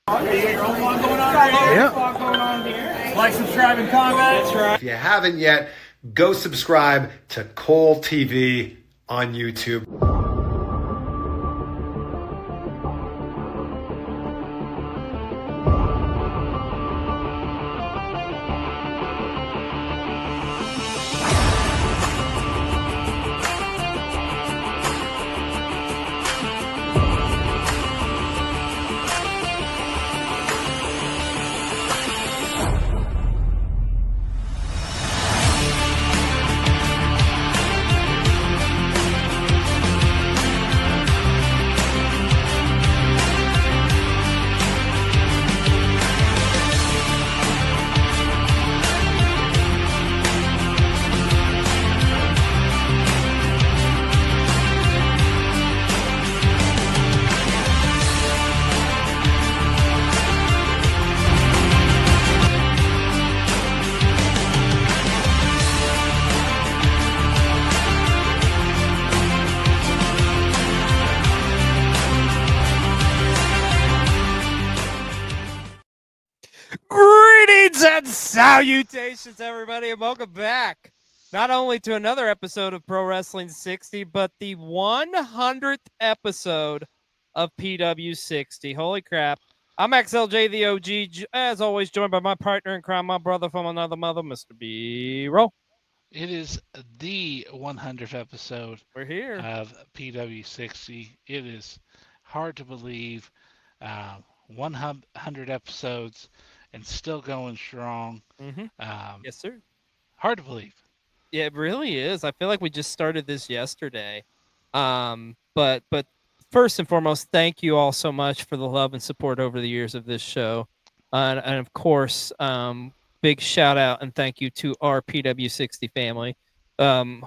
Yeah. Like, subscribe, and comment. That's right. If you haven't yet, go subscribe to Cole TV on YouTube. Greetings and salutations, everybody, and welcome back. Not only to another episode of Pro Wrestling 60, but the 100th episode of PW60. Holy crap. I'm Xlj the Og, as always, joined by my partner in crime, my brother from another mother, Mr. B-Roll. It is the 100th episode We're here of PW60. It is hard to believe. 100 episodes and still going strong. Yes, sir. Hard to believe. Yeah, it really is. I feel like we just started this yesterday. But first and foremost, thank you all so much for the love and support over the years of this show. And of course, big shout out and thank you to our PW60 family,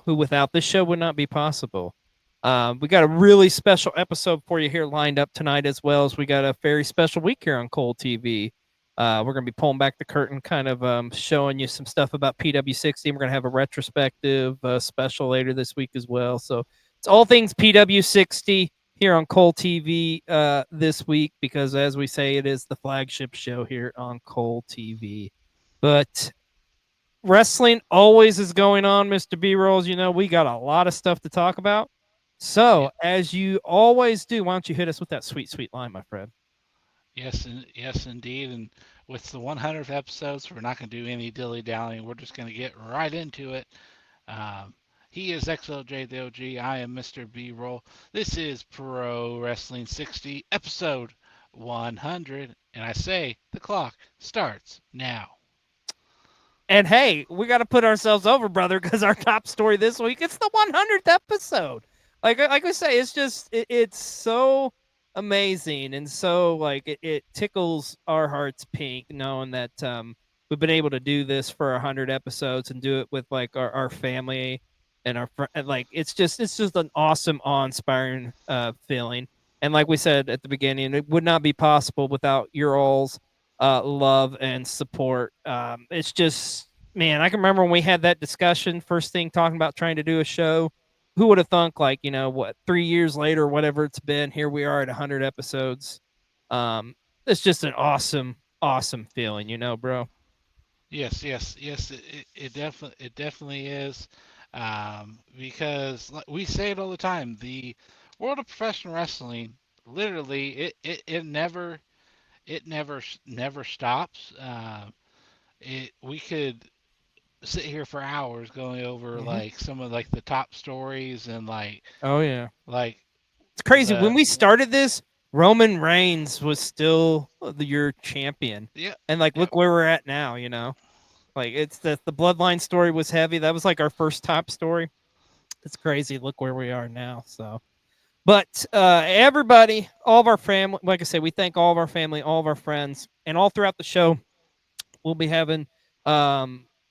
who without this show would not be possible. We got a really special episode for you here lined up tonight, as well as we got a very special week here on Cole TV. We're going to be pulling back the curtain, kind of showing you some stuff about PW60. We're going to have a retrospective special later this week as well. So it's all things PW60 here on Cole TV this week, because as we say, it is the flagship show here on Cole TV. But wrestling always is going on, Mr. B-Rolls. You know, we got a lot of stuff to talk about. So, as you always do, why don't you hit us with that sweet, sweet line, my friend? Yes, indeed. And with the 100th episodes, we're not going to do any dilly-dallying. We're just going to get right into it. He is Xlj the Og. I am Mr. B-Roll. This is Pro Wrestling 60, episode 100. And I say the clock starts now. And hey, we got to put ourselves over, brother, because our top story this week, it's the 100th episode. Like I say, it's just, it's so amazing. And so, like, it tickles our hearts pink knowing that we've been able to do this for 100 episodes and do it with, like, our family and our friends. Like, it's just an awesome, awe-inspiring feeling. And like we said at the beginning, it would not be possible without your all's love and support. It's just, man, I can remember when we had that discussion first thing talking about trying to do a show. Who would have thunk, like, you know, 3 years later, whatever it's been, here we are at 100 episodes. It's just an awesome feeling, you know, bro. Yes. It definitely is. Because we say it all the time, the world of professional wrestling, literally, it never stops. We could sit here for hours going over like some of like the top stories and like, oh yeah, like, it's crazy. When we started this, Roman Reigns was still your champion. Yeah. And like, look where we're at now, you know, like it's the bloodline story was heavy. That was like our first top story. It's crazy. Look where we are now. So, but everybody, all of our family, like I said, we thank all of our family, all of our friends, and all throughout the show, we'll be having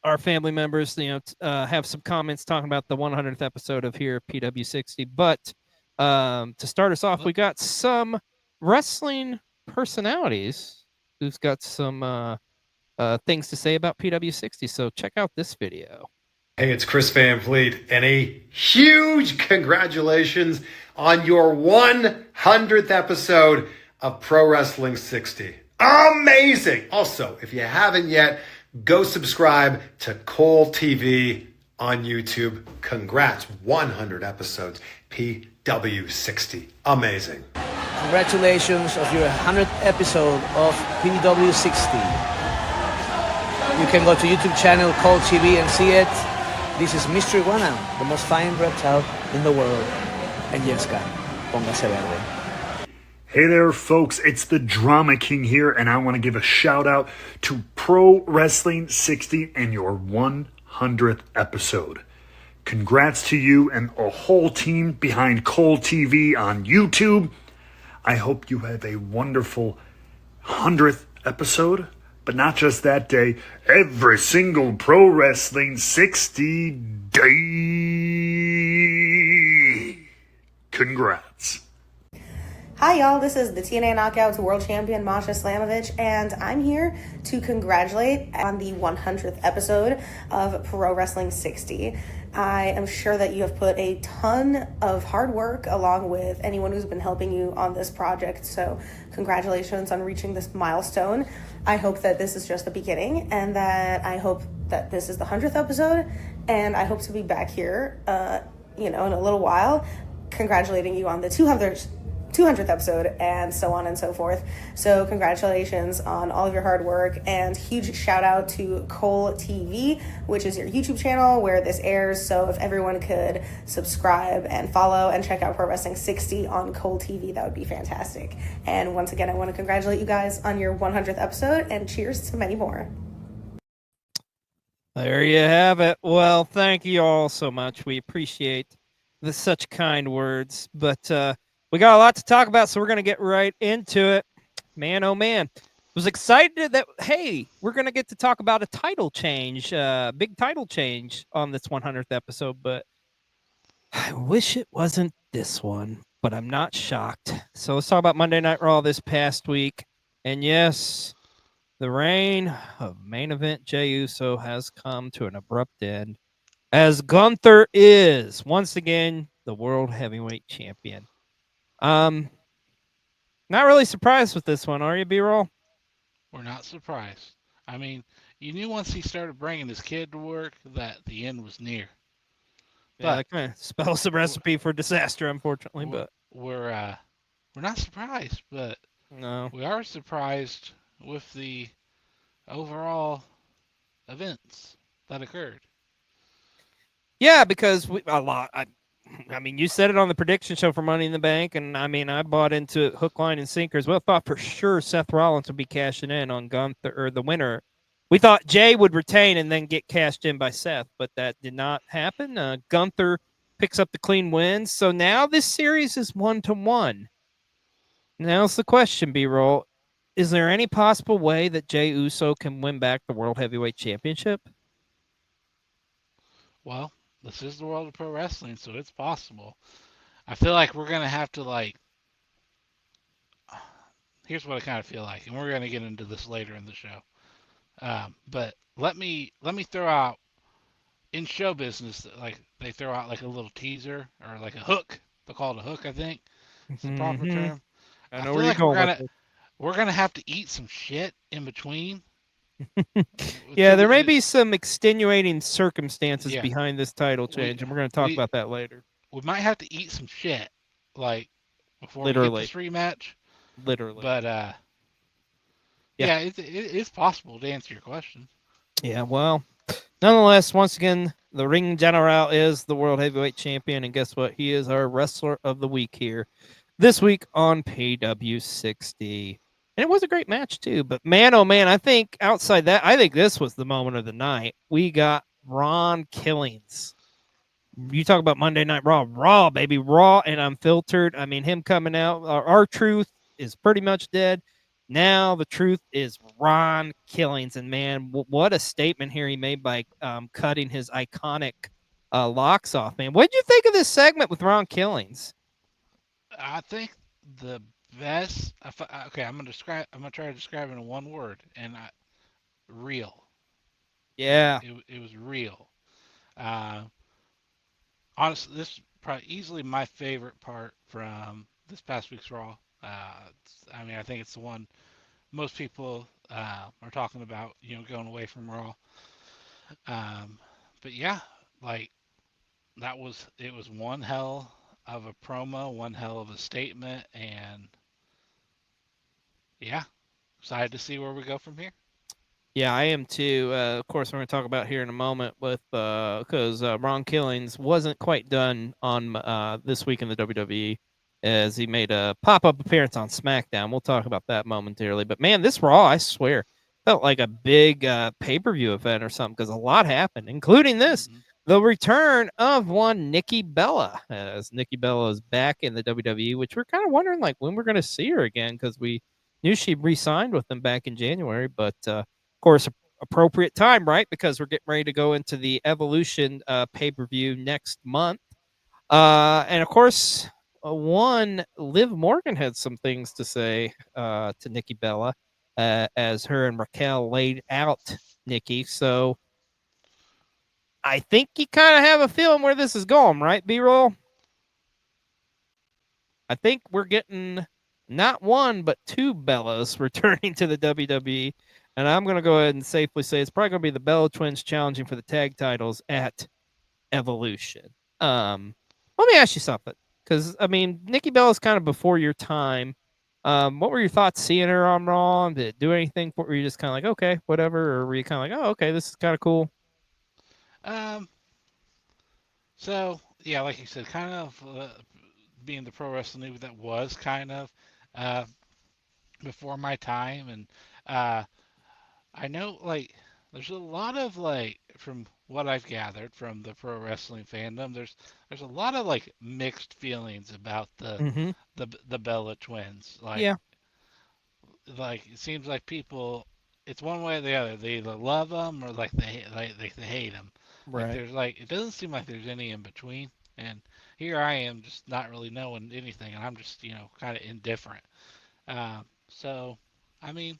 our family members, you know, have some comments talking about the 100th episode of here PW60. But to start us off, we got some wrestling personalities who's got some things to say about PW60. So check out this video. Hey, it's Chris Van Vliet, and a huge congratulations on your 100th episode of Pro Wrestling 60. Amazing. Also, if you haven't yet, go subscribe to Cole TV on YouTube. Congrats, 100 episodes, PW60. Amazing. Congratulations of your 100th episode of PW60. You can go to YouTube channel Cole TV and see it. This is Mystery Iguana, the most fine reptile in the world. And yes, guy, póngase verde. Hey there, folks. It's the Drama King here, and I want to give a shout out to Pro Wrestling 60 and your 100th episode. Congrats to you and a whole team behind Cole TV on YouTube. I hope you have a wonderful 100th episode, but not just that day, every single Pro Wrestling 60 day. Congrats. Hi y'all, this is the TNA Knockouts World Champion Masha Slamovich, and I'm here to congratulate on the 100th episode of Pro Wrestling 60. I am sure that you have put a ton of hard work along with anyone who's been helping you on this project, so congratulations on reaching this milestone. I hope that this is just the beginning, and that I hope that this is the 100th episode, and I hope to be back here, in a little while, congratulating you on the 200th episode, and so on and so forth. So congratulations on all of your hard work, and huge shout out to Cole TV, which is your YouTube channel where this airs. So if everyone could subscribe and follow and check out Pro Wrestling 60 on Cole TV, that would be fantastic. And once again, I want to congratulate you guys on your 100th episode, and cheers to many more. There you have it. Well, thank you all so much. We appreciate such kind words, but we got a lot to talk about, so we're going to get right into it. Man, oh man. Was excited that, hey, we're going to get to talk about a title change, big title change on this 100th episode, but I wish it wasn't this one, but I'm not shocked. So let's talk about Monday Night Raw this past week. And yes, the reign of main event Jey Uso has come to an abrupt end, as Gunther is, once again, the World Heavyweight Champion. Not really surprised with this one, are you, B-Roll? We're not surprised. I mean, you knew once he started bringing his kid to work that the end was near. Yeah, that kind of spells the recipe for disaster, unfortunately. But we're not surprised, but no, we are surprised with the overall events that occurred. Yeah, because I mean, you said it on the prediction show for Money in the Bank, and I mean, I bought into it hook, line, and sinker as well. Thought for sure Seth Rollins would be cashing in on Gunther, or the winner. We thought Jay would retain and then get cashed in by Seth, but that did not happen. Gunther picks up the clean win, so now this series is 1-1. Now's the question, B-Roll. Is there any possible way that Jey Uso can win back the World Heavyweight Championship? Well, this is the world of pro wrestling, so it's possible. I feel like we're going to have to, here's what I kind of feel like, and we're going to get into this later in the show. But let me throw out, in show business, like they throw out like a little teaser or like a hook. They'll call it a hook, I think. It's the proper term. I know where you're going. We're going to have to eat some shit in between. Yeah, there may be some extenuating circumstances behind this title change, and we're going to talk about that later. We might have to eat some shit, before we get this rematch. Literally. But, it's possible to answer your question. Yeah, well, nonetheless, once again, the Ring General is the World Heavyweight Champion, and guess what? He is our Wrestler of the Week here this week on PW60. And it was a great match, too. But, man, oh, man, I think outside that, I think this was the moment of the night. We got Ron Killings. You talk about Monday Night Raw, baby, raw and unfiltered. I mean, him coming out, our truth is pretty much dead. Now the truth is Ron Killings. And, man, what a statement here he made by cutting his iconic locks off, man. What did you think of this segment with Ron Killings? I think the best. Okay, I'm gonna try to describe it in one word, and real. Yeah, it was real. Honestly, this is probably easily my favorite part from this past week's Raw. I mean, I think it's the one most people are talking about, going away from Raw. Um, but yeah, like it was one hell of a promo, one hell of a statement, and yeah, excited to see where we go from here. Yeah, I am too. Of course, we're going to talk about here in a moment with because Ron Killings wasn't quite done on this week in the WWE as he made a pop up appearance on SmackDown. We'll talk about that momentarily. But man, this Raw, I swear, felt like a big pay per view event or something because a lot happened, including this. Hmm. The return of one Nikki Bella, as Nikki Bella is back in the WWE, which we're kind of wondering like when we're going to see her again because we knew she re-signed with them back in January, but course, appropriate time, right? Because we're getting ready to go into the Evolution pay per view next month. And of course, one Liv Morgan had some things to say to Nikki Bella as her and Raquel laid out Nikki. So I think you kind of have a feeling where this is going, right, B roll? I think we're getting not one, but two Bellas returning to the WWE. And I'm going to go ahead and safely say it's probably going to be the Bella Twins challenging for the tag titles at Evolution. Let me ask you something. Because, I mean, Nikki Bella's kind of before your time. What were your thoughts seeing her on Raw? Did it do anything for? Were you just kind of like, okay, whatever? Or were you kind of like, oh, okay, this is kind of cool? Um, so yeah, like you said, kind of being the pro wrestling news that was kind of uh, before my time, and uh, I know like there's a lot of like from what I've gathered from the pro wrestling fandom, there's a lot of like mixed feelings about Mm-hmm. the Bella twins. Yeah. Like it seems like people, it's one way or the other. They either love them or they hate them. Like Right. there's like it doesn't seem like there's any in between. And here I am, just not really knowing anything, and I'm just kind of indifferent. So, I mean,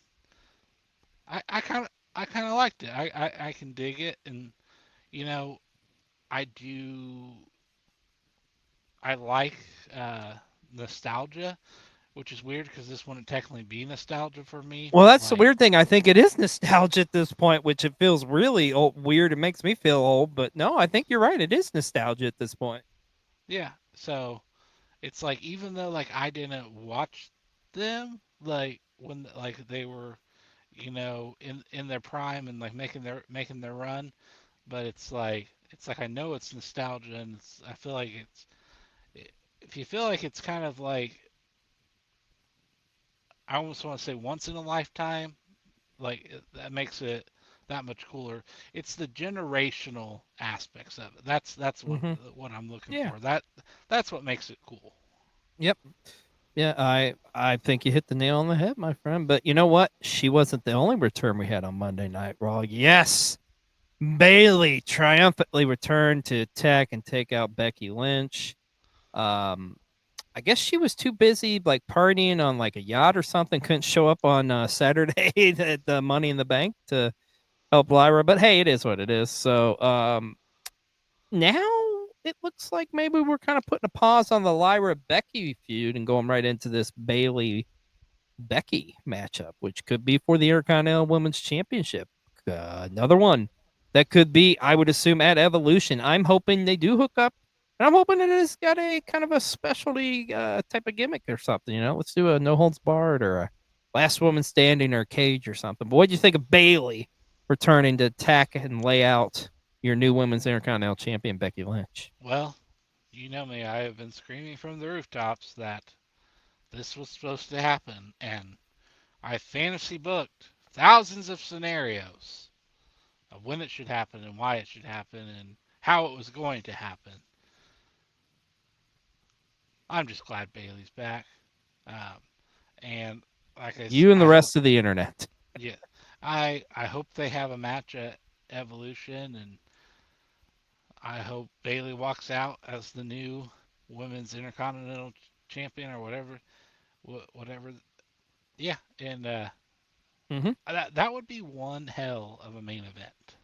I kind of liked it. I can dig it, and you know I do I like uh, nostalgia, which is weird because this wouldn't technically be nostalgia for me, Well, but that's the like weird thing. I think it is nostalgia at this point, which it feels really weird. It makes me feel old, but no, I think you're right. It is nostalgia at this point. yeah. So it's like even though like I didn't watch them like when like they were in their prime and like making their run, but it's like I know it's nostalgia, and I feel like if you feel like it's kind of like I almost want to say once in a lifetime, like that makes it that much cooler. It's the generational aspects of it. That's what Mm-hmm. what I'm looking Yeah. for. That's what makes it cool. Yep. Yeah. I think you hit the nail on the head, my friend. But you know what? She wasn't the only return we had on Monday Night Raw. Yes, Bailey triumphantly returned to attack and take out Becky Lynch. Um, I guess she was too busy like partying on like a yacht or something. Couldn't show up on Saturday at the Money in the Bank to help Lyra. But hey, it is what it is. So now it looks like maybe we're kind of putting a pause on the Lyra Becky feud and going right into this Bailey Becky matchup, which could be for the Intercontinental Women's Championship. Another one that could be, I would assume, at Evolution. I'm hoping they do hook up, and I'm hoping it has got a kind of a specialty type of gimmick or something. Let's do a no holds barred or a last woman standing or a cage or something. But what do you think of Bailey returning to attack and lay out your new Women's Intercontinental Champion Becky Lynch? Well, you know me, I have been screaming from the rooftops that this was supposed to happen, and I fantasy booked thousands of scenarios of when it should happen and why it should happen and how it was going to happen. I'm just glad Bailey's back. Um, and like You and the I hope, rest of the internet. yeah, I hope they have a match at Evolution, and I hope Bailey walks out as the new Women's Intercontinental Champion or whatever. Yeah, and Hmm. that would be one hell of a main event,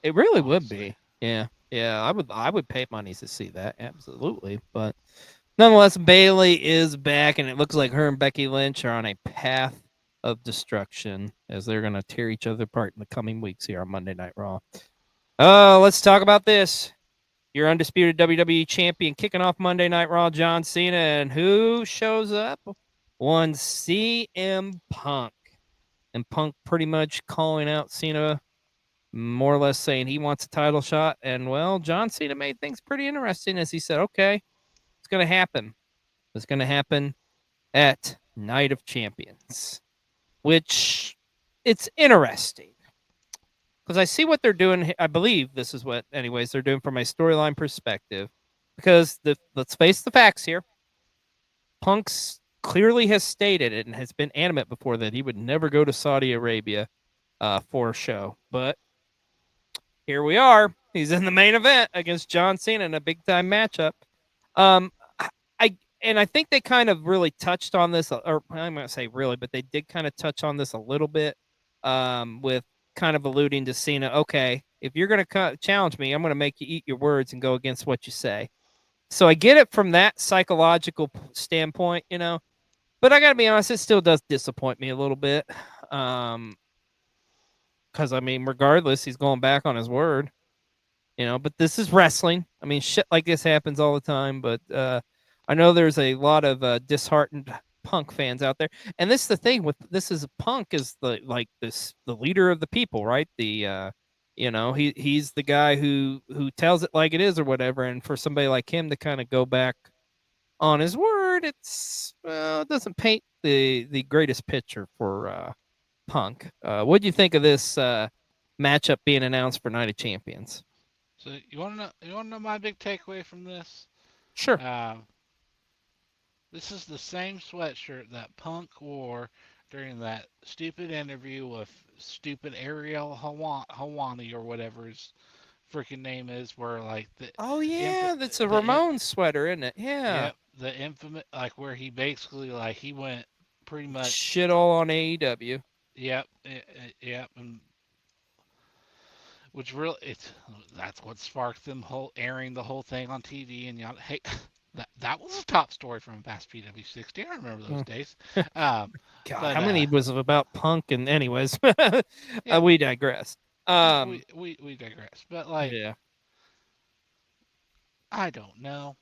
It really would honestly. be. Yeah. Yeah, I would pay money to see that. Absolutely. But nonetheless, Bailey is back and it looks like her and Becky Lynch are on a path of destruction as they're going to tear each other apart in the coming weeks here on Monday Night Raw. Let's talk about this. Your undisputed WWE champion kicking off Monday Night Raw, John Cena, and who shows up? One CM Punk. And Punk pretty much calling out Cena, more or less saying he wants a title shot. And, well, John Cena made things pretty interesting as he said, okay, it's going to happen. It's going to happen at Night of Champions, which it's interesting because I see what they're doing. I believe this is what, anyways, they're doing from a storyline perspective. Because let's face the facts here. Punk's clearly has stated and has been adamant before that he would never go to Saudi Arabia for a show. But here we are. He's in the main event against John Cena in a big time matchup. I think they kind of really touched on this, or I'm going to say really, but they did kind of touch on this a little bit with kind of alluding to Cena. Okay, if you're going to challenge me, I'm going to make you eat your words and go against what you say. So I get it from that psychological standpoint, you know, but I got to be honest, it still does disappoint me a little bit. Because, I mean, regardless, he's going back on his word, you know, but this is wrestling. I mean, shit like this happens all the time, but I know there's a lot of disheartened Punk fans out there. And this is the thing with this is Punk is the leader of the people, right? You know, he's the guy who tells it like it is or whatever. And for somebody like him to kind of go back on his word, it doesn't paint the greatest picture for Punk. What do you think of this matchup being announced for Night of Champions? So you want to know my big takeaway from this? Sure. This is the same sweatshirt that Punk wore during that stupid interview with stupid Ariel Hawani or whatever his freaking name is, where like the that's a Ramon sweater, isn't it? Yeah. Yep, the infamous, like where he basically like he went pretty much shit all on AEW. Yep, yep, and which really that's what sparked them airing the whole thing on TV. And hey, that was a top story from past PW60. I remember those days. God, but, how many was about Punk? And anyways, we digress. We digress. But like, yeah, I don't know.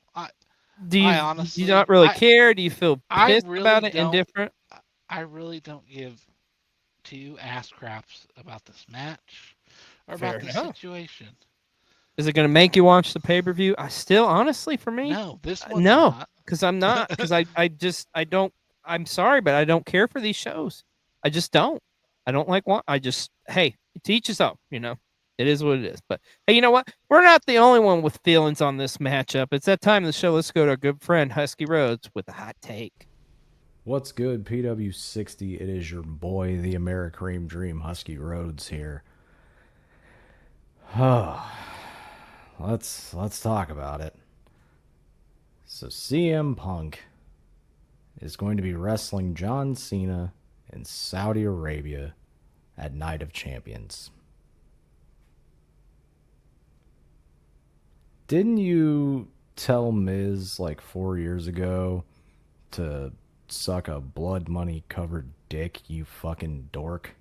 Do you not really care? Do you feel pissed about it? Indifferent? I really don't give two ass craps about this match or about the situation. Is it going to make you watch the pay-per-view? I still, honestly, for me, no. This one's not. Because I'm not. Because I don't. I'm sorry, but I don't care for these shows. I just don't. I don't like one. Hey, teach us up. You know, it is what it is. But hey, you know what? We're not the only one with feelings on this matchup. It's that time of the show. Let's go to our good friend Husky Rhodes with a hot take. What's good, PW60? It is your boy, the Americream Dream, Husky Rhodes here. Let's talk about it. So CM Punk is going to be wrestling John Cena in Saudi Arabia at Night of Champions. Didn't you tell Miz like 4 years ago to suck a blood money covered dick, you fucking dork?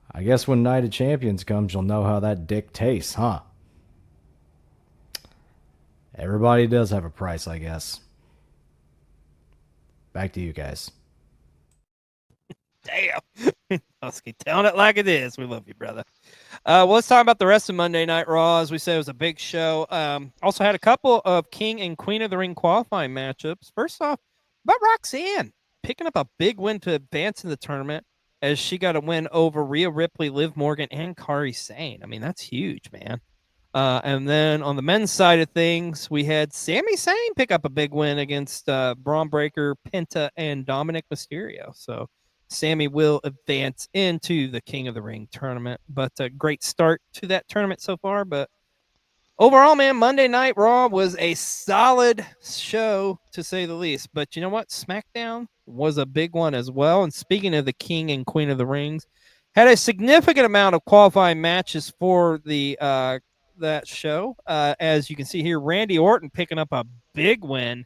I guess when Night of Champions comes, you'll know how that dick tastes, huh? Everybody does have a price, I guess. Back to you guys. Damn. Husky, telling it like it is. We love you, brother. Well, let's talk about the rest of Monday Night Raw. As we said, it was a big show. Also had a couple of King and Queen of the Ring qualifying matchups. First off, about Roxanne picking up a big win to advance in the tournament, as she got a win over Rhea Ripley, Liv Morgan, and Kairi Sane. I mean, that's huge, man. And then on the men's side of things, we had Sami Zayn pick up a big win against Braun Breaker, Penta, and Dominic Mysterio. So Sammy will advance into the King of the Ring tournament. But a great start to that tournament so far. But overall, man, Monday Night Raw was a solid show, to say the least. But you know what? SmackDown was a big one as well. And speaking of the King and Queen of the Rings, had a significant amount of qualifying matches for the that show. As you can see here, Randy Orton picking up a big win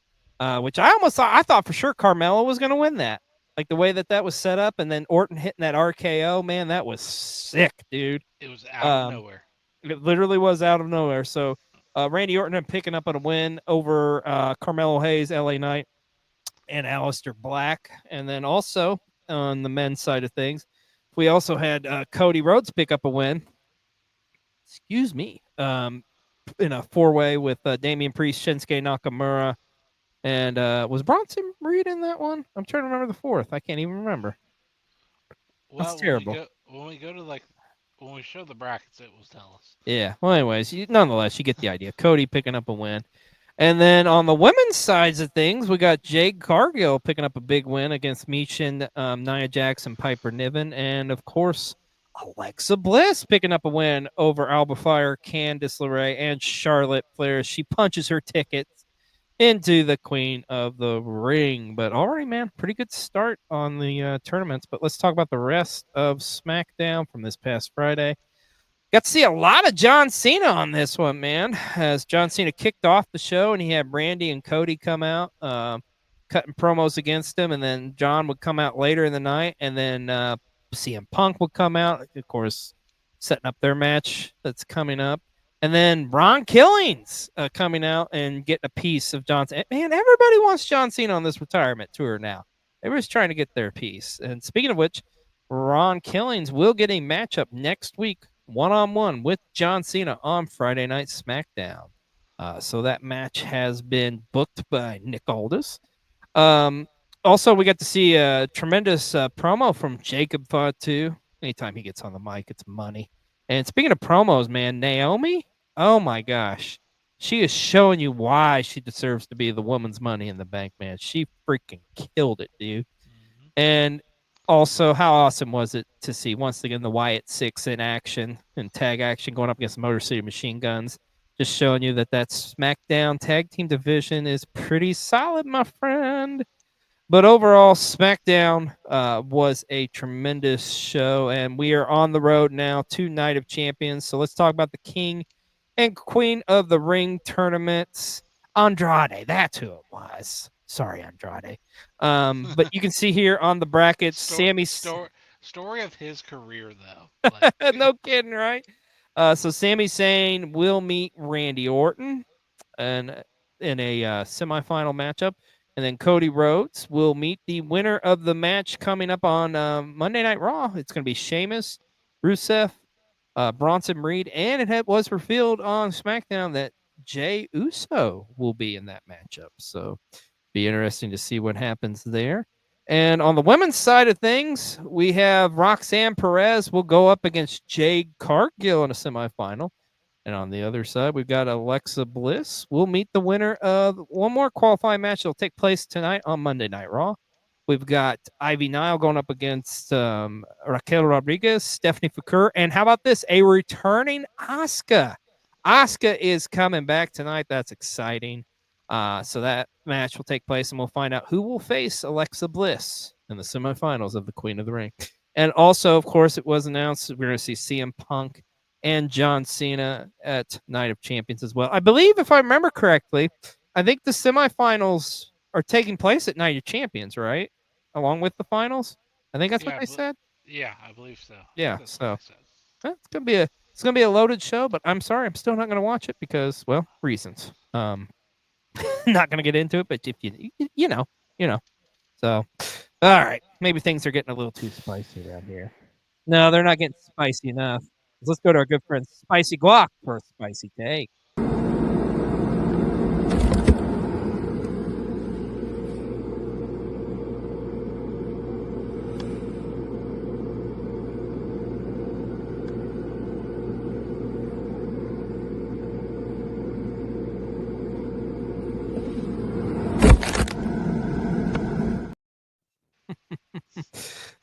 which I thought for sure Carmelo was going to win that. Like the way that was set up, and then Orton hitting that RKO, man, that was sick, dude. It was out of nowhere. It literally was out of nowhere. So Randy Orton picking up on a win over Carmelo Hayes, LA Knight, and Aleister Black. And then also on the men's side of things, we also had Cody Rhodes pick up a win. Excuse me. In a four-way with Damian Priest, Shinsuke Nakamura, and was Bronson Reed in that one? I'm trying to remember the fourth. I can't even remember. That's terrible. When we show the brackets, it will tell us. Yeah. Well, anyways, nonetheless, you get the idea. Cody picking up a win. And then on the women's sides of things, we got Jade Cargill picking up a big win against Michin, Nia Jax, and Piper Niven. And, of course, Alexa Bliss picking up a win over Alba Fire, Candice LeRae, and Charlotte Flair. She punches her tickets into the Queen of the Ring. But already, man, pretty good start on the tournaments. But let's talk about the rest of SmackDown from this past Friday. Got to see a lot of John Cena on this one, man, as John Cena kicked off the show, and he had Randy and Cody come out, cutting promos against him, and then John would come out later in the night, and then CM Punk would come out, of course, setting up their match that's coming up. And then Ron Killings coming out and getting a piece of John Cena. Man, everybody wants John Cena on this retirement tour now. Everybody's trying to get their piece. And speaking of which, Ron Killings will get a matchup next week, one-on-one with John Cena on Friday Night SmackDown. So that match has been booked by Nick Aldis. Also, we got to see a tremendous promo from Jacob Fatu. Anytime he gets on the mic, it's money. And speaking of promos, man, Naomi, oh my gosh. She is showing you why she deserves to be the woman's Money in the Bank, man. She freaking killed it, dude. Mm-hmm. And also, how awesome was it to see, once again, the Wyatt Six in action and tag action going up against Motor City Machine Guns, just showing you that SmackDown tag team division is pretty solid, my friend. But overall, SmackDown was a tremendous show, and we are on the road now to Night of Champions. So let's talk about the King and Queen of the Ring tournaments. Andrade, that's who it was. Sorry, Andrade. But you can see here on the brackets, Sammy. Story of his career, though. Like. No kidding, right? So Sami Zayn will meet Randy Orton in a semifinal matchup. And then Cody Rhodes will meet the winner of the match coming up on Monday Night Raw. It's going to be Sheamus, Rusev, Bronson Reed, and it was revealed on SmackDown that Jey Uso will be in that matchup. So be interesting to see what happens there. And on the women's side of things, we have Roxanne Perez will go up against Jade Cargill in a semifinal. And on the other side, we've got Alexa Bliss. We'll meet the winner of one more qualifying match that will take place tonight on Monday Night Raw. We've got Ivy Nile going up against Raquel Rodriguez, Stephanie Fukur, and how about this? A returning Asuka. Asuka is coming back tonight. That's exciting. So that match will take place, and we'll find out who will face Alexa Bliss in the semifinals of the Queen of the Ring. And also, of course, it was announced that we're going to see CM Punk and John Cena at Night of Champions as well. I believe, if I remember correctly, I think the semifinals are taking place at Night of Champions, right? Along with the finals. I think that's what they said. Yeah, I believe so. Yeah, so it's gonna be a loaded show, but I'm sorry, I'm still not gonna watch it because, well, reasons. Not gonna get into it, but if you know. So, all right, maybe things are getting a little too spicy around here. No, they're not getting spicy enough. Let's go to our good friend Spicy Guac for a spicy take.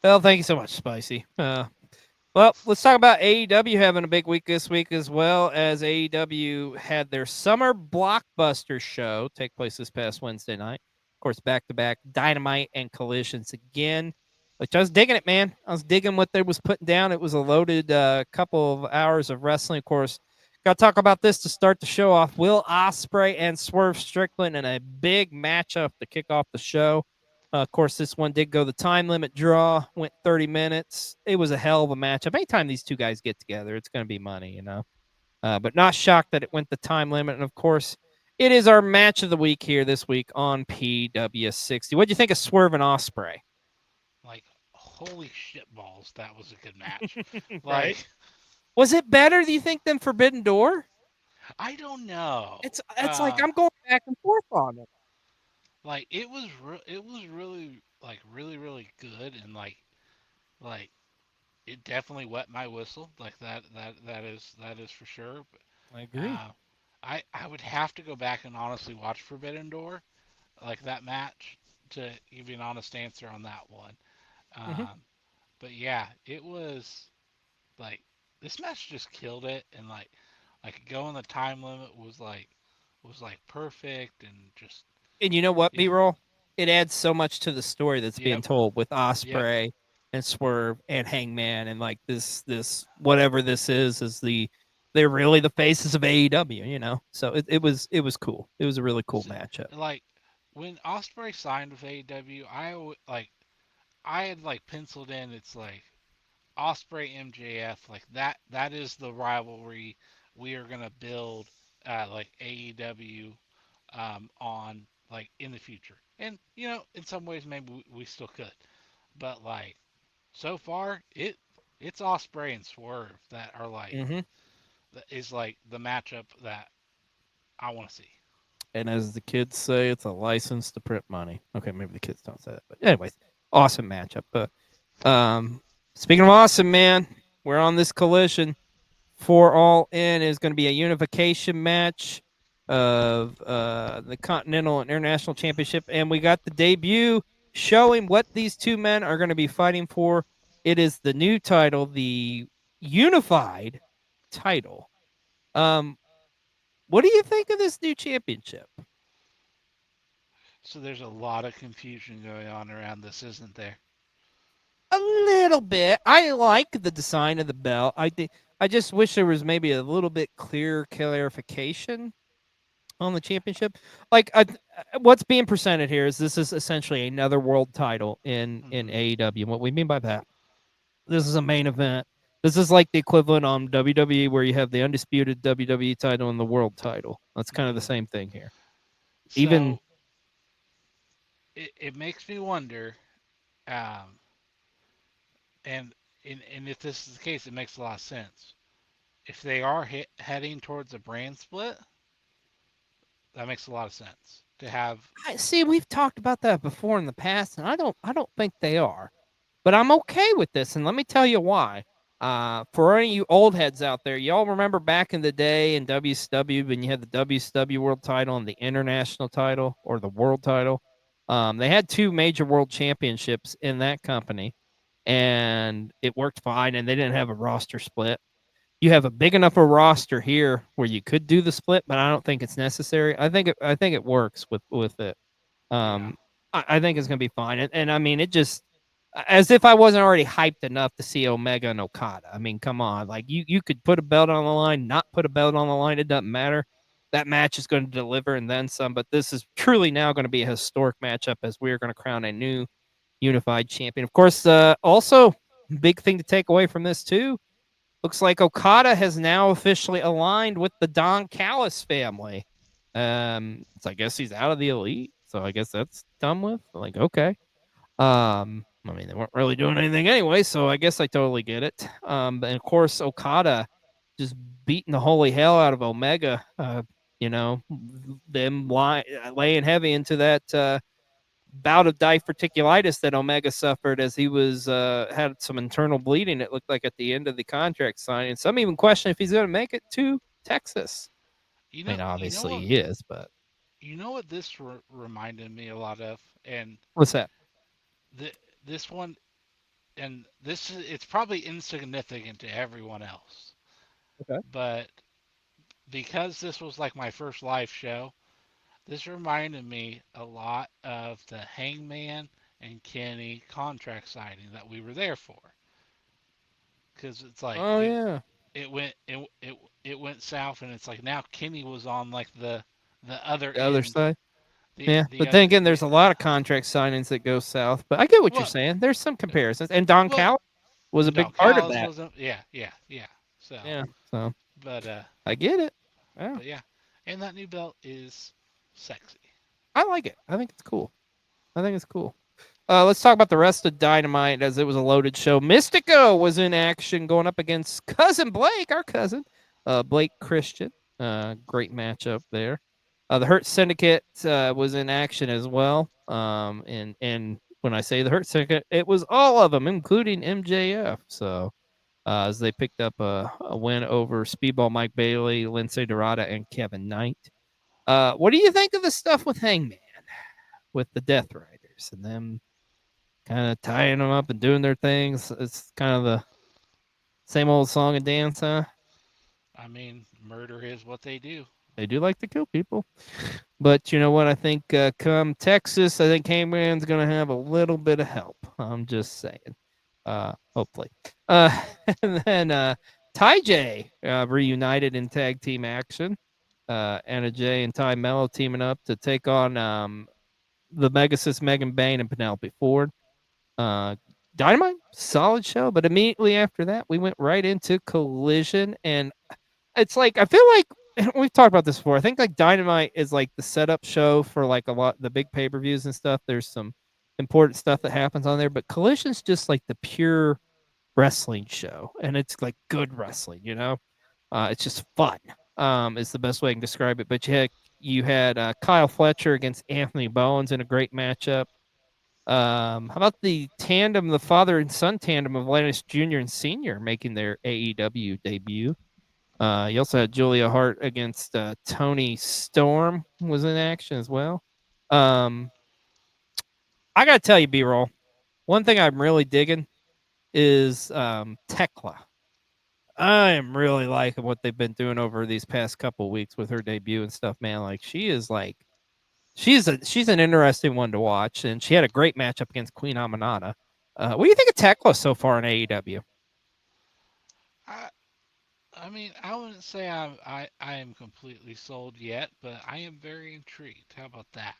Well, thank you so much, Spicy. Well, let's talk about AEW having a big week this week, as well as AEW had their summer blockbuster show take place this past Wednesday night. Of course, back-to-back Dynamite and Collisions again, which I was digging it, man. I was digging what they was putting down. It was a loaded couple of hours of wrestling. Of course, Got to talk about this to start the show off. Will Ospreay and Swerve Strickland in a big matchup to kick off the show. Of course, this one did go the time limit draw, went 30 minutes. It was a hell of a matchup. Anytime these two guys get together, it's going to be money, you know. But not shocked that it went the time limit. And of course, it is our match of the week here this week on PW60. What do you think of Swerve and Ospreay? Like, holy shit balls, that was a good match. Right? Like, Was it better, do you think, than Forbidden Door? I don't know. It's like I'm going back and forth on it. Like it was really like really good, and like it definitely wet my whistle. Like that is for sure. But, I agree. I would have to go back and honestly watch Forbidden Door, like that match, to give you an honest answer on that one. Mm-hmm. But yeah, it was like this match just killed it, and like going the time limit was like perfect, and just And you know what, yeah, B-roll? It adds so much to the story that's being yep, told with yep. Osprey and Swerve and Hangman, and like this whatever this is they're really the faces of AEW, you know. So it was cool. It was a really cool So, matchup. like when Osprey signed with AEW, like I had like penciled in it's like Osprey MJF, like that is the rivalry we are gonna build like AEW on like in the future. And you know, in some ways maybe we still could. But like so far it's Osprey and Swerve that are like Mm-hmm. that is like the matchup that I want to see. And as the kids say, it's a license to print money. Okay, maybe the kids don't say that, but anyways, awesome matchup. But um, speaking of awesome, man, we're on this collision. For All In is going to be a unification match of the Continental and International Championship, and we got the debut showing what these two men are going to be fighting for. It is the new title, the unified title. Um, what do you think of this new championship? So there's a lot of confusion going on around this, isn't there? A little bit. I like the design of the belt. I just wish there was maybe a little bit clearer clarification on the championship. Like what's being presented here is this is essentially another world title in Hmm. AEW. And what we mean by that, this is a main event. This is like the equivalent on WWE where you have the undisputed WWE title and the world title. That's kind of the Hmm. same thing here. Even So it makes me wonder, um, and and if this is the case, it makes a lot of sense. If they are heading towards a brand split, that makes a lot of sense to have. I see we've talked about that before in the past, and I don't think they are. But I'm okay with this, and let me tell you why. For any of you old heads out there, y'all remember back in the day in WCW when you had the WCW World Title and the International Title or the World Title. They had two major World Championships in that company, and it worked fine. And they didn't have a roster split. You have a big enough a roster here where you could do the split, but I don't think it's necessary. I think it works with it. Yeah, Um, I think it's gonna be fine. And I mean, it just as if I wasn't already hyped enough to see Omega and Okada. I mean, come on, like you could put a belt on the line, not put a belt on the line. It doesn't matter. That match is going to deliver and then some. But this is truly now going to be a historic matchup as we are going to crown a new unified champion. Of course, also big thing to take away from this too. Looks like Okada has now officially aligned with the Don Callis family. So I guess he's out of the elite. So I guess that's done with. Like, okay. I mean, they weren't really doing anything anyway, so I guess I totally get it. And of course, Okada just beating the holy hell out of Omega. You know, them laying heavy into that bout of diverticulitis that Omega suffered as he was had some internal bleeding. It looked like at the end of the contract signing. Some even question if he's going to make it to Texas. I mean, you know obviously what he is, but this reminded me a lot of, and what's that? the this one, and this is it's probably insignificant to everyone else, Okay. but because this was like my first live show, this reminded me a lot of the Hangman and Kenny contract signing that we were there for. Because it's like Oh yeah. it went it went south, and it's like now Kenny was on like the other The other end. side. The Yeah, the but then other again, there's a lot of contract signings that go south. But I get what you're well saying. There's some comparisons, and Don well Cal was a and Don big part of Callis that. wasn't yeah. So Yeah, so but I get it. Yeah, but yeah, and that new belt is sexy. I like it. I think it's cool. I think it's cool. Let's talk about the rest of Dynamite as it was a loaded show. Mystico was in action going up against cousin Blake, our cousin, Blake Christian. Great matchup there. The Hurt Syndicate was in action as well. And when I say the Hurt Syndicate, it was all of them, including MJF. So as they picked up a win over Speedball Mike Bailey, Lindsay Dorada, and Kevin Knight. What do you think of the stuff with Hangman, with the Death Riders and them kind of tying them up and doing their things? It's kind of the same old song and dance, huh? I mean, murder is what they do. They do like to kill people. But you know what? I think come Texas, I think Hangman's going to have a little bit of help. I'm just saying. Hopefully. And then Ty J reunited in tag team action. Anna Jay and Ty Mello teaming up to take on the Megasis, Megan Bain, and Penelope Ford. Dynamite, solid show. But immediately after that, we went right into Collision. And it's like, I feel like we've talked about this before. I think like Dynamite is like the setup show for like a lot the big pay-per-views and stuff. There's some important stuff that happens on there, but Collision's just like the pure wrestling show, and it's like good wrestling, you know. It's just fun. Is the best way I can describe it. But you had Kyle Fletcher against Anthony Bowens in a great matchup. How about the tandem, the father and son tandem of Lannis Jr. and Senior making their AEW debut? You also had Julia Hart against Tony Storm was in action as well. Um, I gotta tell you, B-roll, one thing I'm really digging is Tekla. I am really liking what they've been doing over these past couple weeks with her debut and stuff, man. Like she's an interesting one to watch, and she had a great matchup against Queen Amanada. What do you think of Tekla so far in AEW? I I mean, I wouldn't say I am completely sold yet, but I am very intrigued. How about that?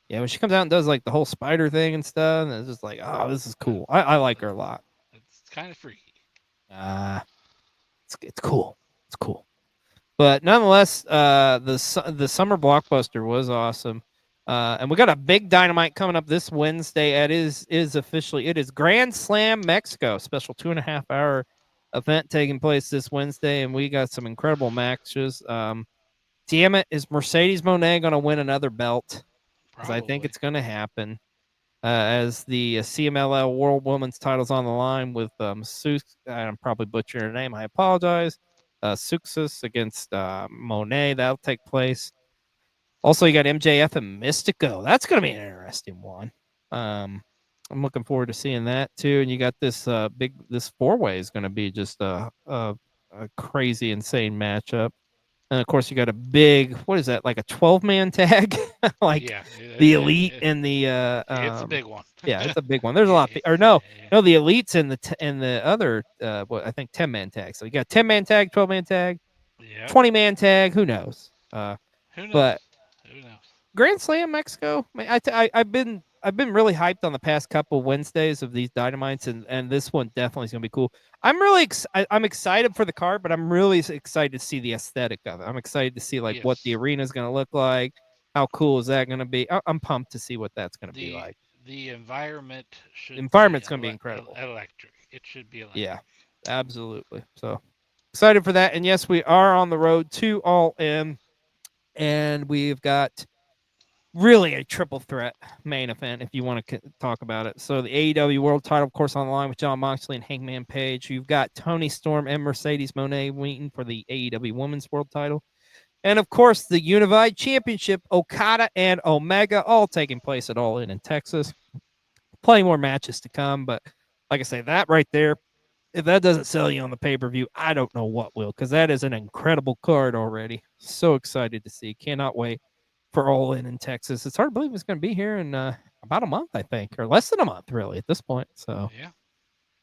Yeah, when she comes out and does like the whole spider thing and stuff, and it's just like, oh, this is cool. I like her a lot. It's kind of freaky. Uh it's cool. It's cool. But nonetheless, the summer blockbuster was awesome. And we got a big Dynamite coming up this Wednesday. It is Grand Slam Mexico, special 2.5 hour event taking place this Wednesday, and we got some incredible matches. Damn it, is Mercedes Moné going to win another belt? Because I think Probably. it's going to happen. As the CMLL World Women's titles on the line with I'm probably butchering her name. I apologize. Suxus against Monet. That'll take place. Also, you got MJF and Mystico. That's going to be an interesting one. I'm looking forward to seeing that too. And you got this this 4-way is going to be just a crazy, insane matchup. And of course, you got a big, what is that, like a 12-man tag? Like Yeah, the Elite and the it's a big one. yeah, it's a big one. There's a lot of, or no, the Elites and the other I think 10-man tag. So you got 10-man tag, 12-man tag, Yeah. 20-man tag, who knows? Who knows? But Who knows? Grand Slam Mexico, man, I've been really hyped on the past couple Wednesdays of these Dynamites, and this one definitely is gonna be cool. I'm excited for the card, but I'm really excited to see the aesthetic of it. I'm excited to see like what the Yes. arena is gonna look like. How cool is that gonna be? I'm pumped to see what that's gonna be like. The environment should Environment's gonna be incredible. Electric. It should be electric. Yeah, absolutely. So excited for that. And yes, we are on the road to All In, and we've got really a triple threat main event if you want to talk about it. So the AEW World Title, of course, on the line with Jon Moxley and Hangman Page. You've got Tony Storm and Mercedes Moné waiting for the AEW Women's World Title. And of course, the Unified Championship, Okada and Omega, all taking place at All In Texas. Plenty more matches to come, but like I say, that right there, if that doesn't sell you on the pay-per-view, I don't know what will, because that is an incredible card already. So excited to see. Cannot wait for All In Texas. It's hard to believe it's going to be here in about a month, I think, or less than a month, really, at this point. So Yeah.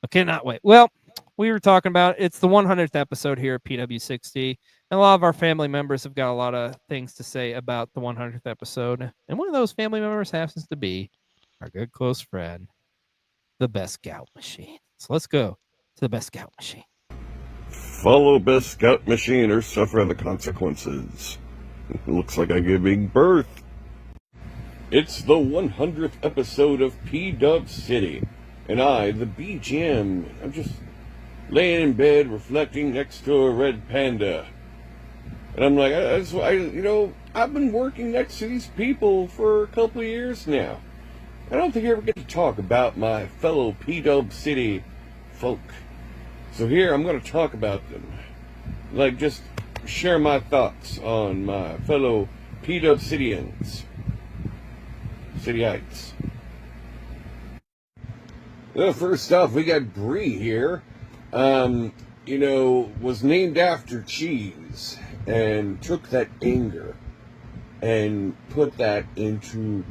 I cannot wait. Well, we were talking about it's the 100th episode here at PW60. And a lot of our family members have got a lot of things to say about the 100th episode. And one of those family members happens to be our good close friend, the Best Scout Machine. So let's go to the Best Scout Machine. Follow Best Scout Machine or suffer the consequences. It looks like I'm giving birth. It's the 100th episode of P-Dub City, and I, the BGM, I'm just laying in bed reflecting next to a red panda. And I'm like, I've been working next to these people for a couple of years now. I don't think I ever get to talk about my fellow P-Dub City folk. So here I'm going to talk about them. Like, just share my thoughts on my fellow P-Dub Cityans. Cityites. Well, first off, we got Brie here. Was named after cheese and took that anger and put that into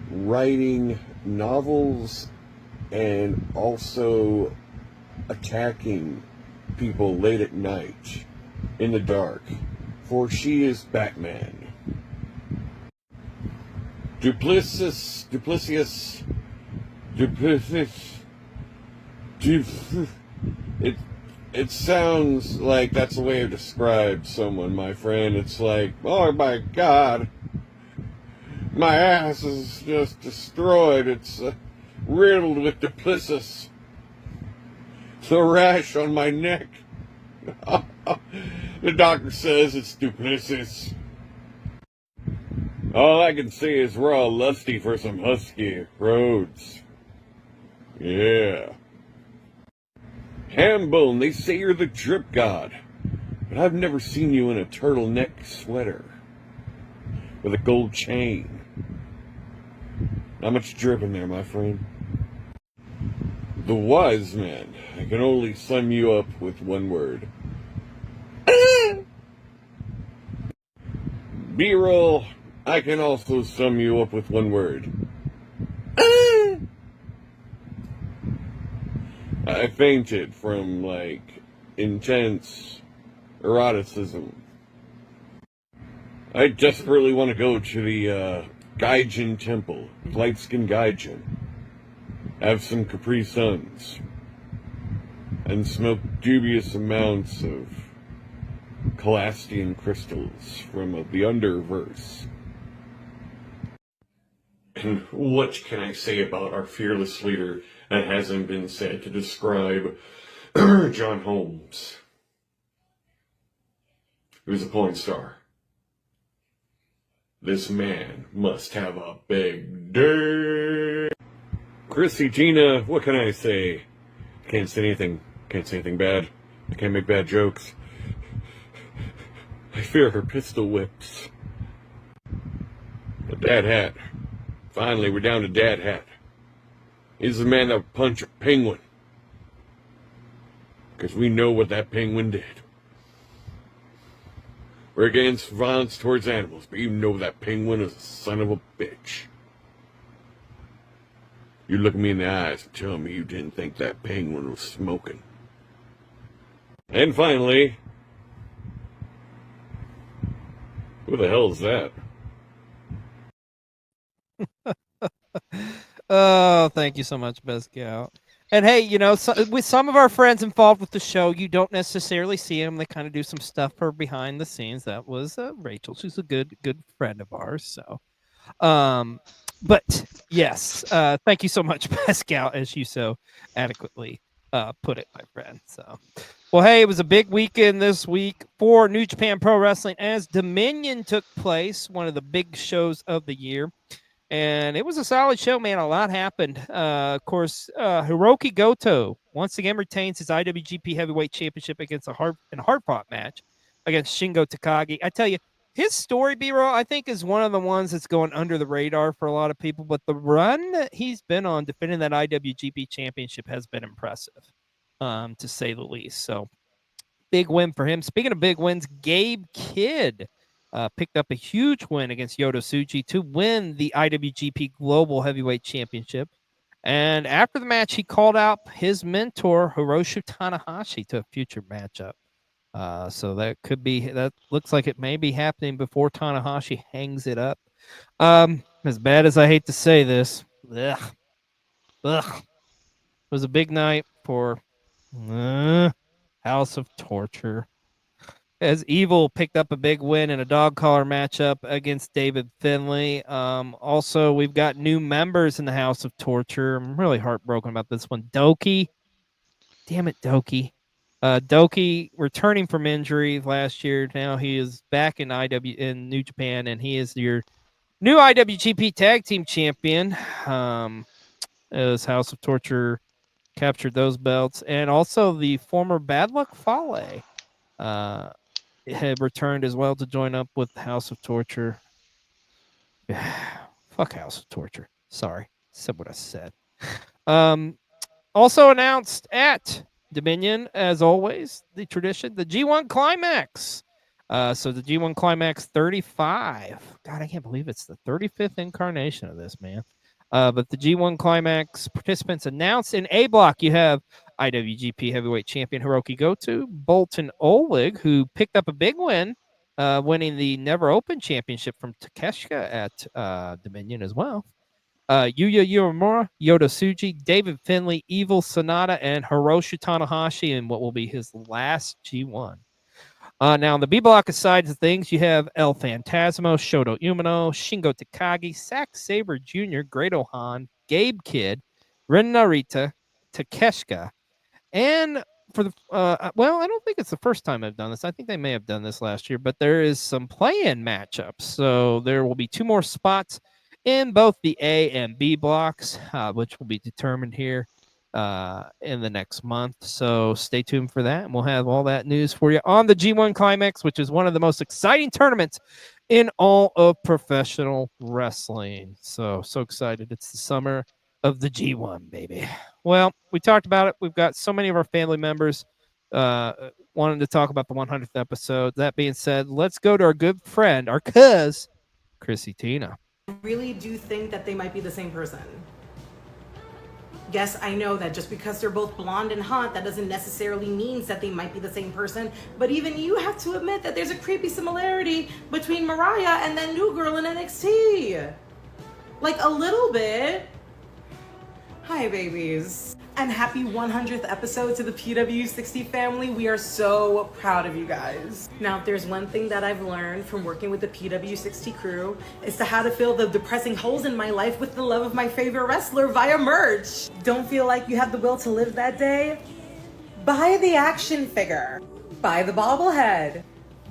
writing novels and also attacking people late at night in the dark, for she is Batman. Duplicitous. It sounds like that's a way to describe someone, my friend. It's like, oh my God, my ass is just destroyed. It's riddled with duplicitous. The rash on my neck. The doctor says it's duplicitous. All I can say is we're all lusty for some husky roads. Yeah. Hambone, they say you're the drip god, but I've never seen you in a turtleneck sweater with a gold chain. Not much drip in there, my friend. The wise man, I can only sum you up with one word. B-roll, I can also sum you up with one word. I fainted from, intense eroticism. I desperately want to go to the Gaijin temple, light-skinned Gaijin, have some Capri Suns, and smoke dubious amounts of Calastian crystals from the Underverse. And what can I say about our fearless leader that hasn't been said to describe John Holmes? He was a porn star. This man must have a big dick. Chrissy Gina, what can I say? Can't say anything. Can't say anything bad. I can't make bad jokes. I fear her pistol whips. The Dad Hat. Finally, we're down to Dad Hat. He's the man that would punch a penguin. Because we know what that penguin did. We're against violence towards animals, but you know that penguin is a son of a bitch. You look me in the eyes and tell me you didn't think that penguin was smoking. And finally, who the hell is that? Oh, thank you so much, Best Scout. And hey, with some of our friends involved with the show, you don't necessarily see them. They kind of do some stuff for behind the scenes. That was Rachel. She's a good friend of ours. So, but yes, thank you so much, Best Scout, as you so adequately put it, my friend. So, well, hey, it was a big weekend this week for New Japan Pro Wrestling as Dominion took place, one of the big shows of the year. And it was a solid show, man. A lot happened. Of course, Hiroki Goto once again retains his IWGP Heavyweight Championship against a hard-fought match against Shingo Takagi. I tell you, his story, B-Roll, I think, is one of the ones that's going under the radar for a lot of people. But the run that he's been on defending that IWGP Championship has been impressive, to say the least. So, big win for him. Speaking of big wins, Gabe Kidd picked up a huge win against Yoto Tsuji to win the IWGP Global Heavyweight Championship. And after the match, he called out his mentor, Hiroshi Tanahashi, to a future matchup. So that looks like it may be happening before Tanahashi hangs it up. As bad as I hate to say this, ugh, it was a big night for House of Torture. As Evil picked up a big win in a dog collar matchup against David Finlay. Also, we've got new members in the House of Torture. I'm really heartbroken about this one. Doki. Damn it, Doki. Doki returning from injury last year. Now he is back in New Japan, and he is your new IWGP Tag Team Champion. As House of Torture captured those belts, and also the former Bad Luck Fale had returned as well to join up with House of Torture. Fuck House of Torture. Sorry, said what I said. Also announced at Dominion, as always, the tradition, the G1 Climax. So the G1 Climax 35. God, I can't believe it's the 35th incarnation of this, man. But the G1 Climax participants announced in A block, you have IWGP Heavyweight Champion Hiroki Goto, Bolton Oleg, who picked up a big win, winning the Never Open Championship from Takeshita at Dominion as well. Yuya Uemura, Yoda Tsuji, David Finlay, Evil Sonata, and Hiroshi Tanahashi in what will be his last G1. Now, on the B block of sides of things, you have El Phantasmo, Shoto Umino, Shingo Takagi, Zack Sabre Jr., Great Ohan, Gabe Kidd, Ren Narita, Takeshita, and for the I don't think it's the first time I've done this. I think they may have done this last year, but there is some play-in matchups. So there will be 2 more spots in both the A and B blocks, which will be determined here in the next month. So stay tuned for that, and we'll have all that news for you on the G1 Climax, which is one of the most exciting tournaments in all of professional wrestling. So excited. It's the summer of the G1, baby. Well, we talked about it. We've got so many of our family members wanting to talk about the 100th episode. That being said, let's go to our good friend, our cuz, Chrissy Tina. I really do think that they might be the same person. Yes, I know that just because they're both blonde and hot, that doesn't necessarily mean that they might be the same person. But even you have to admit that there's a creepy similarity between Mariah and that new girl in NXT. Like a little bit. Hi, babies. And happy 100th episode to the PW60 family. We are so proud of you guys. Now, if there's one thing that I've learned from working with the PW60 crew, is to how to fill the depressing holes in my life with the love of my favorite wrestler via merch. Don't feel like you have the will to live that day? Buy the action figure. Buy the bobblehead.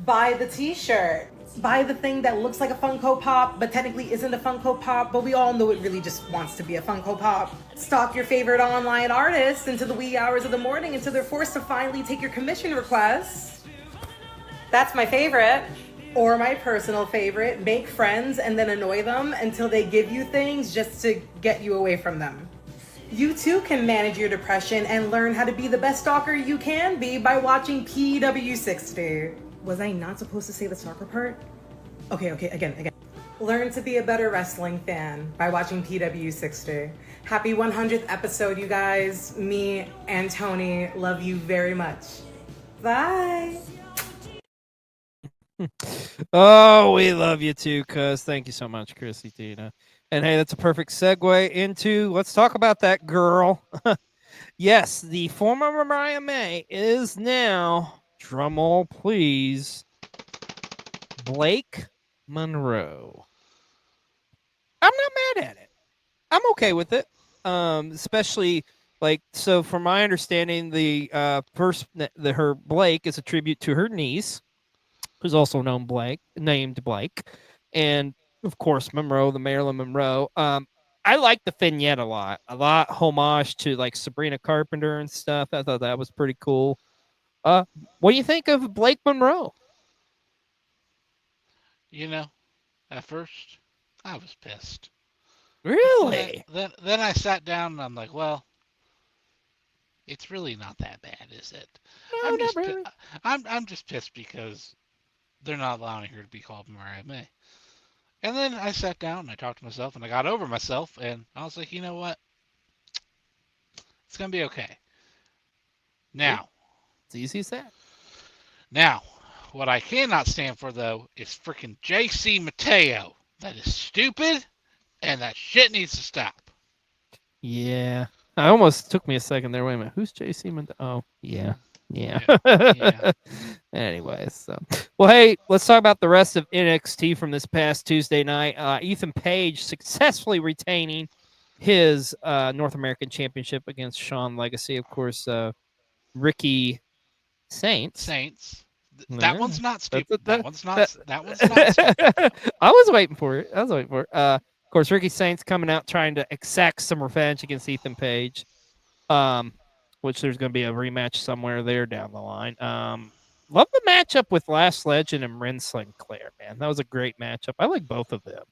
Buy the t-shirt. Buy the thing that looks like a Funko Pop, but technically isn't a Funko Pop, but we all know it really just wants to be a Funko Pop. Stalk your favorite online artists into the wee hours of the morning until they're forced to finally take your commission requests. That's my favorite. Or my personal favorite, make friends and then annoy them until they give you things just to get you away from them. You too can manage your depression and learn how to be the best stalker you can be by watching PW60. Was I not supposed to say the soccer part? Okay, again. Learn to be a better wrestling fan by watching PW60. Happy 100th episode, you guys. Me and Tony love you very much. Bye. Oh, we love you too, cuz. Thank you so much, Chrissy Tina. And hey, that's a perfect segue into let's talk about that girl. Yes, the former Mariah May is now, drumroll please, Blake Monroe. I'm not mad at it. I'm okay with it. Especially so from my understanding, her Blake is a tribute to her niece, who's also named Blake, and of course Monroe, the Marilyn Monroe. I like the vignette a lot homage to like Sabrina Carpenter and stuff. I thought that was pretty cool. What do you think of Blake Monroe? You know, at first, I was pissed. Really? Then I sat down and I'm like, well, it's really not that bad, is it? No, not really. I'm just pissed because they're not allowing her to be called Mariah May. And then I sat down and I talked to myself and I got over myself and I was like, you know what? going to be okay. Now, It's easy as that. Now, what I cannot stand for, though, is freaking JC Mateo. That is stupid, and that shit needs to stop. Yeah. I almost took me a second there. Wait a minute. Who's JC Mendoza? Oh, yeah. Yeah. Yeah. Anyways, so well, hey, let's talk about the rest of NXT from this past Tuesday night. Ethan Page successfully retaining his North American Championship against Shawn Legacy. Of course, Ricky Saints. That one's not stupid. That one's not stupid. I was waiting for it. Of course, Ricky Saints coming out trying to exact some revenge against Ethan Page. Which there's going to be a rematch somewhere there down the line. Love the matchup with Last Legend and Ren Sinclair, man. That was a great matchup. I like both of them.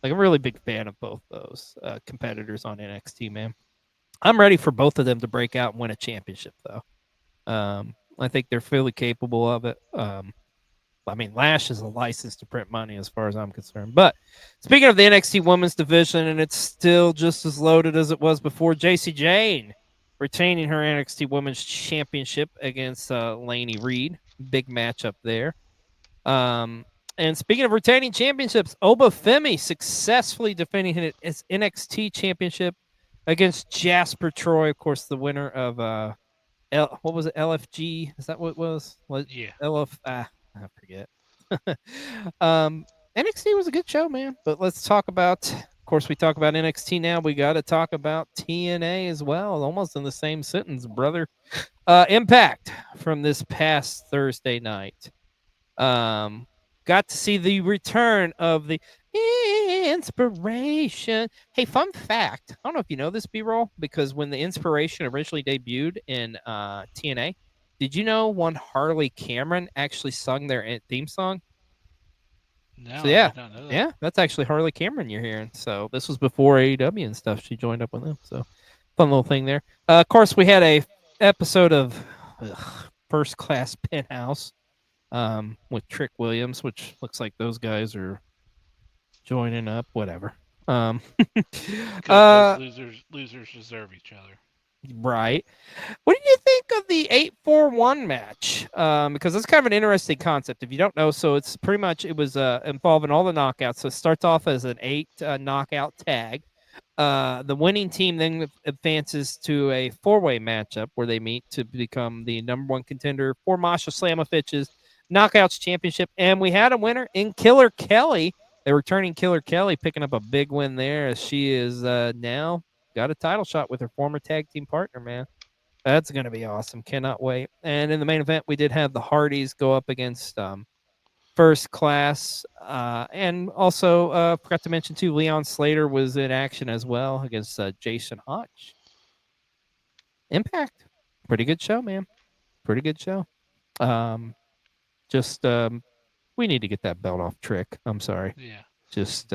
Like, I'm a really big fan of both those competitors on NXT, man. I'm ready for both of them to break out and win a championship, though. I think they're fully capable of it. I mean, Lash is a license to print money as far as I'm concerned. But speaking of the NXT Women's Division, and it's still just as loaded as it was before, JC Jane retaining her NXT Women's Championship against Lainey Reed. Big matchup there. And speaking of retaining championships, Obafemi successfully defending his NXT Championship against Jasper Troy, of course, the winner of what was it? LFG? Is that what it was? Yeah. I forget. NXT was a good show, man. But let's talk about. Of course, we talk about NXT now. We got to talk about TNA as well. Almost in the same sentence, brother. Impact from this past Thursday night. Got to see the return of the Inspiration. Hey, fun fact. I don't know if you know this, B-Roll, because when the Inspiration originally debuted in TNA, did you know one Harley Cameron actually sung their theme song? No, so, yeah, I don't know that. Yeah, that's actually Harley Cameron you're hearing. So this was before AEW and stuff. She joined up with them. So fun little thing there. Of course, we had a episode of First Class Penthouse with Trick Williams, which looks like those guys are joining up. Whatever. Losers deserve each other. Right. What did you think of the 8-4-1 match? Because it's kind of an interesting concept. If you don't know, so it's pretty much it was involving all the knockouts. So it starts off as an 8 knockout tag. The winning team then advances to a 4-way matchup where they meet to become the #1 contender for Masha Slamovich's Knockouts Championship. And we had a winner in Killer Kelly. The returning Killer Kelly picking up a big win there as she is now got a title shot with her former tag team partner, man. That's going to be awesome. Cannot wait. And in the main event, we did have the Hardys go up against First Class. And also, forgot to mention, too, Leon Slater was in action as well against Jason Hodge. Impact. Pretty good show, man. Pretty good show. We need to get that belt off Trick. I'm sorry. Yeah. Just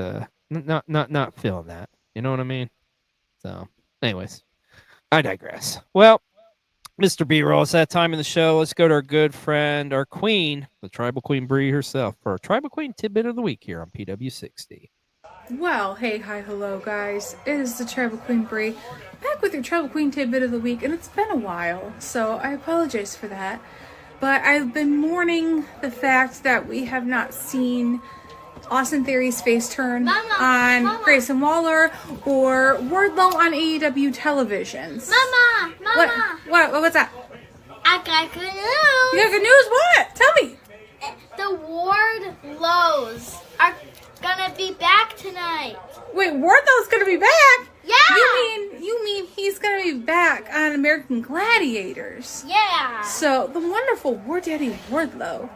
not feeling that. You know what I mean? So, anyways, I digress. Well, Mr. B-Roll, it's that time in the show. Let's go to our good friend, our queen, the Tribal Queen Bree herself, for our Tribal Queen Tidbit of the Week here on PW60. Well, hey, hi, hello, guys. It is the Tribal Queen Bree, back with your Tribal Queen Tidbit of the Week, and it's been a while, so I apologize for that. But I've been mourning the fact that we have not seen Austin Theory's face turn on Grayson Waller or Wardlow on AEW televisions. Mama! What's that? I got good news! You got good news? What? Tell me! The Wardlows are gonna be back tonight. Wait, Wardlow's gonna be back? Yeah! You mean he's gonna be back on American Gladiators? Yeah! So, the wonderful War Daddy Wardlow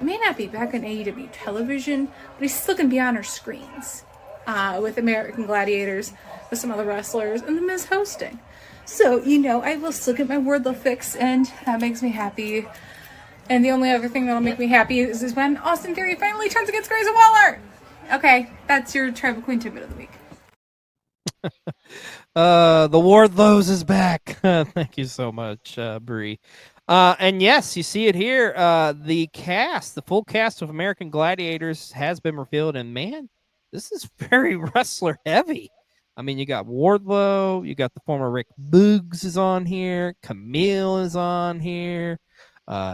may not be back on AEW television, but he's still going to be on our screens with American Gladiators, with some other wrestlers, and The Miz hosting. So, I will still get my Wardlow fix, and that makes me happy. And the only other thing that'll make me happy is when Austin Theory finally turns against Grayson Waller. Okay, that's your Tribal Queen Tidbit of the Week. The Wardlows is back. Thank you so much, Bree. And yes, you see it here. The full cast of American Gladiators has been revealed, and man, this is very wrestler heavy. I mean, you got Wardlow, you got the former Rick Boogs is on here, Camille is on here,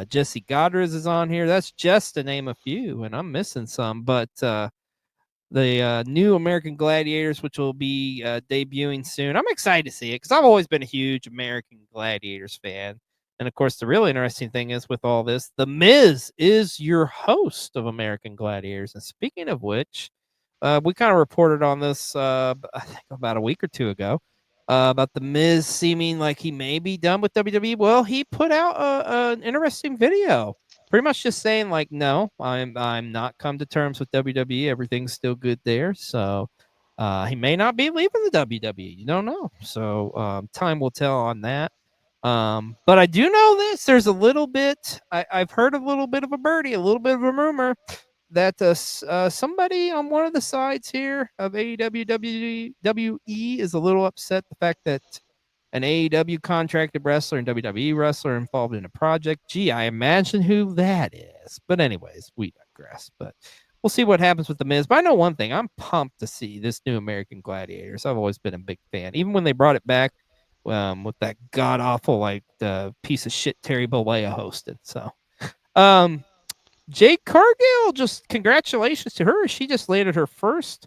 Jesse Godrez is on here. That's just to name a few, and I'm missing some. But the new American Gladiators, which will be debuting soon, I'm excited to see it because I've always been a huge American Gladiators fan. And of course, the really interesting thing is with all this, The Miz is your host of American Gladiators. And speaking of which, we kind of reported on this, I think about a week or two ago, about The Miz seeming like he may be done with WWE. Well, he put out an interesting video, pretty much just saying like, no, I'm not come to terms with WWE. Everything's still good there. So he may not be leaving the WWE. You don't know. So time will tell on that. But I do know this. There's a little bit. I've heard a little bit of a birdie, a little bit of a rumor that somebody on one of the sides here of AEW WWE is a little upset the fact that an AEW contracted wrestler and WWE wrestler involved in a project. Gee, I imagine who that is. But anyways, we digress. But we'll see what happens with The Miz. But I know one thing. I'm pumped to see this new American Gladiators. I've always been a big fan. Even when they brought it back with that god-awful, like, piece of shit Terry Bollea hosted. So, Jade Cargill, just congratulations to her. She just landed her first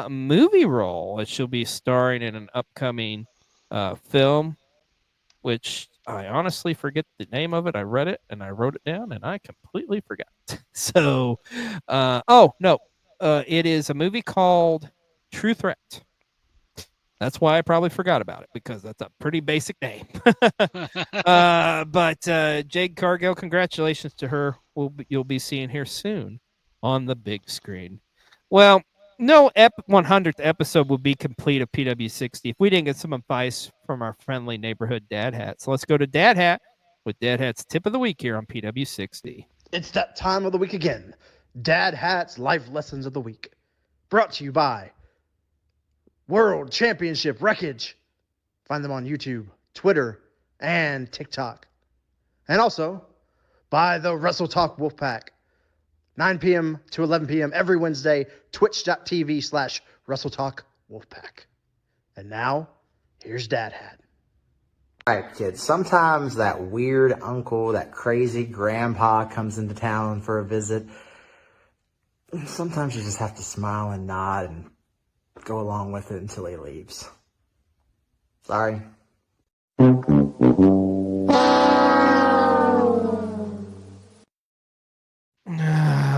movie role, as she'll be starring in an upcoming film, which I honestly forget the name of it. I read it and I wrote it down and I completely forgot. So, it is a movie called True Threat. That's why I probably forgot about it, because that's a pretty basic name. But Jade Cargill, congratulations to her. You'll be seeing her soon on the big screen. Well, no 100th episode would be complete of PW60 if we didn't get some advice from our friendly neighborhood Dad Hat. So let's go to Dad Hat with Dad Hat's tip of the week here on PW60. It's that time of the week again. Dad Hat's Life Lessons of the Week. Brought to you by World Championship Wreckage. Find them on YouTube, Twitter, and TikTok. And also by the Wrestle Talk Wolfpack. 9 p.m. to 11 p.m. every Wednesday, twitch.tv/Wrestle Talk Wolfpack. And now, here's Dad Hat. All right, kids, sometimes that weird uncle, that crazy grandpa comes into town for a visit. Sometimes you just have to smile and nod and go along with it until he leaves. Sorry.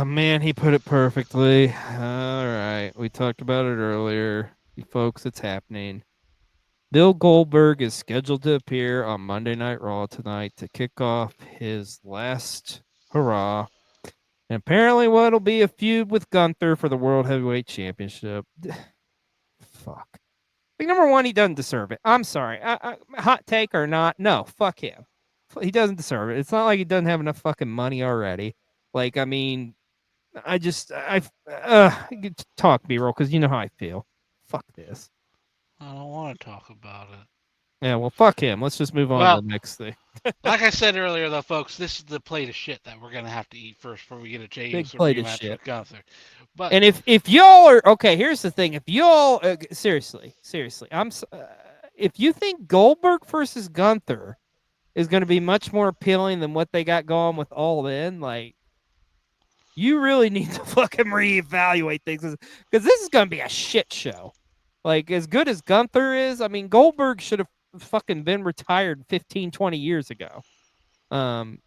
Man, he put it perfectly. All right. We talked about it earlier. You folks, it's happening. Bill Goldberg is scheduled to appear on Monday Night Raw tonight to kick off his last hurrah. And apparently what'll be a feud with Gunther for the World Heavyweight Championship. Fuck. Like, number one, he doesn't deserve it. I'm sorry. Hot take or not, no, fuck him. He doesn't deserve it. It's not like he doesn't have enough fucking money already. Like, I mean, talk, B-roll, because you know how I feel. Fuck this. I don't want to talk about it. Yeah, well, fuck him. Let's just move on to the next thing. Like I said earlier, though, folks, this is the plate of shit that we're gonna have to eat first before we get a James rematch with Gunther. But and if y'all are okay, here's the thing: if y'all seriously, if you think Goldberg versus Gunther is going to be much more appealing than what they got going with All In, like, you really need to fucking reevaluate things, because this is going to be a shit show. Like, as good as Gunther is, I mean, Goldberg should have fucking been retired 15, 20 years ago. I'm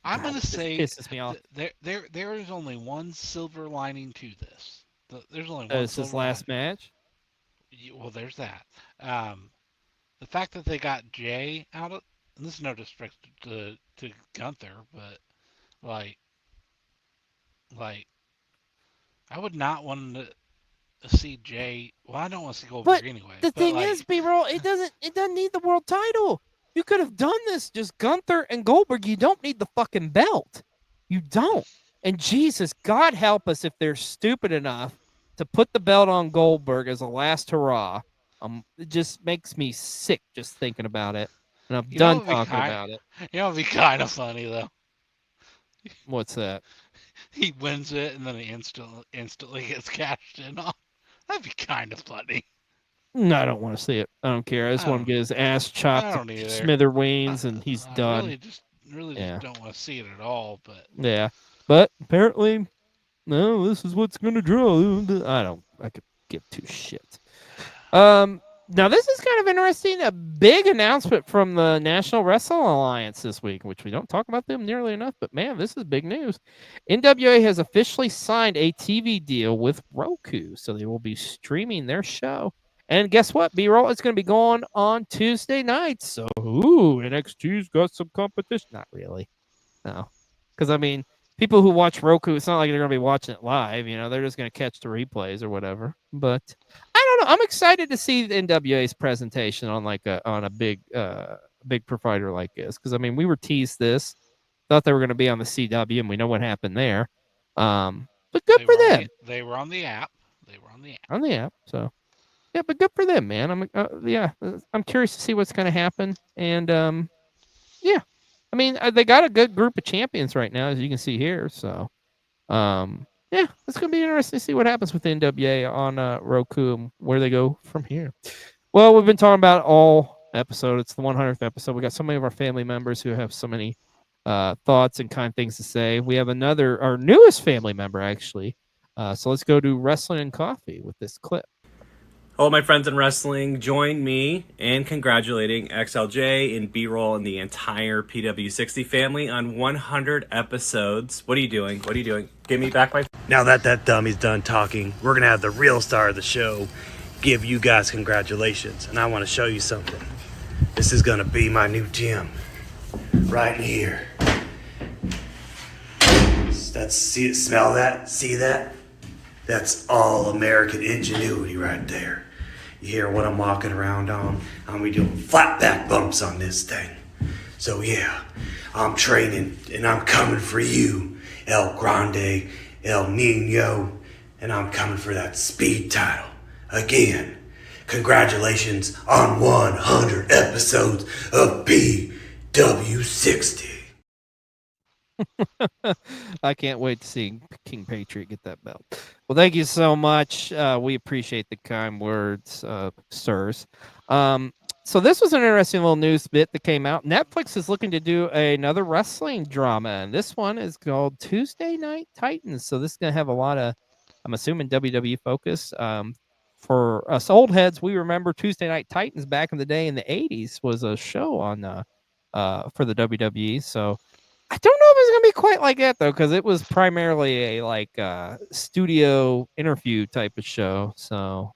going to say pisses me off. There is only one silver lining to this. There's only one. It's his last match. Well, there's that. The fact that they got Jay out of, and this is no disrespect to Gunther, but like I would not want to see Jay. Well, I don't want to see Goldberg anyway. The thing is, B-roll, it doesn't need the world title. You could have done this just Gunther and Goldberg. You don't need the fucking belt. You don't. And Jesus, God help us if they're stupid enough to put the belt on Goldberg as a last hurrah. It just makes me sick just thinking about it. And I'm done talking about it. You know, it'd be kind of funny, though. What's that? He wins it, and then he instantly gets cashed in on. That'd be kind of funny. No, I don't want to see it. I don't care. I just want him to get his ass chopped I don't to either. smithereens, and he's done. Really just don't want to see it at all. But yeah, but apparently, no, this is what's gonna draw. I could give two shits. Now this is kind of interesting. A big announcement from the National Wrestling Alliance this week, which we don't talk about them nearly enough. But man, this is big news. NWA has officially signed a TV deal with Roku, so they will be streaming their show. And guess what, B-roll? It's going to be going on Tuesday nights. So, NXT's got some competition. Not really, no, because I mean, people who watch Roku, it's not like they're going to be watching it live. You know, they're just going to catch the replays or whatever. But I don't know. I'm excited to see the NWA's presentation on a big provider like this, because I mean, we were teased this, thought they were going to be on the CW, and we know what happened there. But good for them. They were on the app. On the app. So yeah, but good for them, man. I'm curious to see what's going to happen, and yeah, I mean, they got a good group of champions right now, as you can see here. So yeah, it's going to be interesting to see what happens with the NWA on Roku and where they go from here. Well, we've been talking about all episode. It's the 100th episode. We got so many of our family members who have so many thoughts and kind things to say. We have our newest family member, actually. So let's go to Wrestling and Coffee with this clip. Hello, my friends in wrestling. Join me in congratulating XLJ and B-Roll and the entire PW60 family on 100 episodes. What are you doing? Give me back my... Now that dummy's done talking, we're going to have the real star of the show give you guys congratulations. And I want to show you something. This is going to be my new gym. Right here. Smell that? See that? That's all American ingenuity right there. You hear what I'm walking around on? I'm gonna be doing flat back bumps on this thing. So yeah, I'm training and I'm coming for you, El Grande, El Nino, and I'm coming for that speed title. Again, congratulations on 100 episodes of PW60. I can't wait to see King Patriot get that belt. Well, thank you so much. We appreciate the kind words, sirs. So this was an interesting little news bit that came out. Netflix is looking to do another wrestling drama, and this one is called Tuesday Night Titans. So this is going to have a lot of, I'm assuming, WWE focus. For us old heads, we remember Tuesday Night Titans back in the day in the 80s was a show on for the WWE. So I don't know if it's gonna be quite like that though, because it was primarily a studio interview type of show. So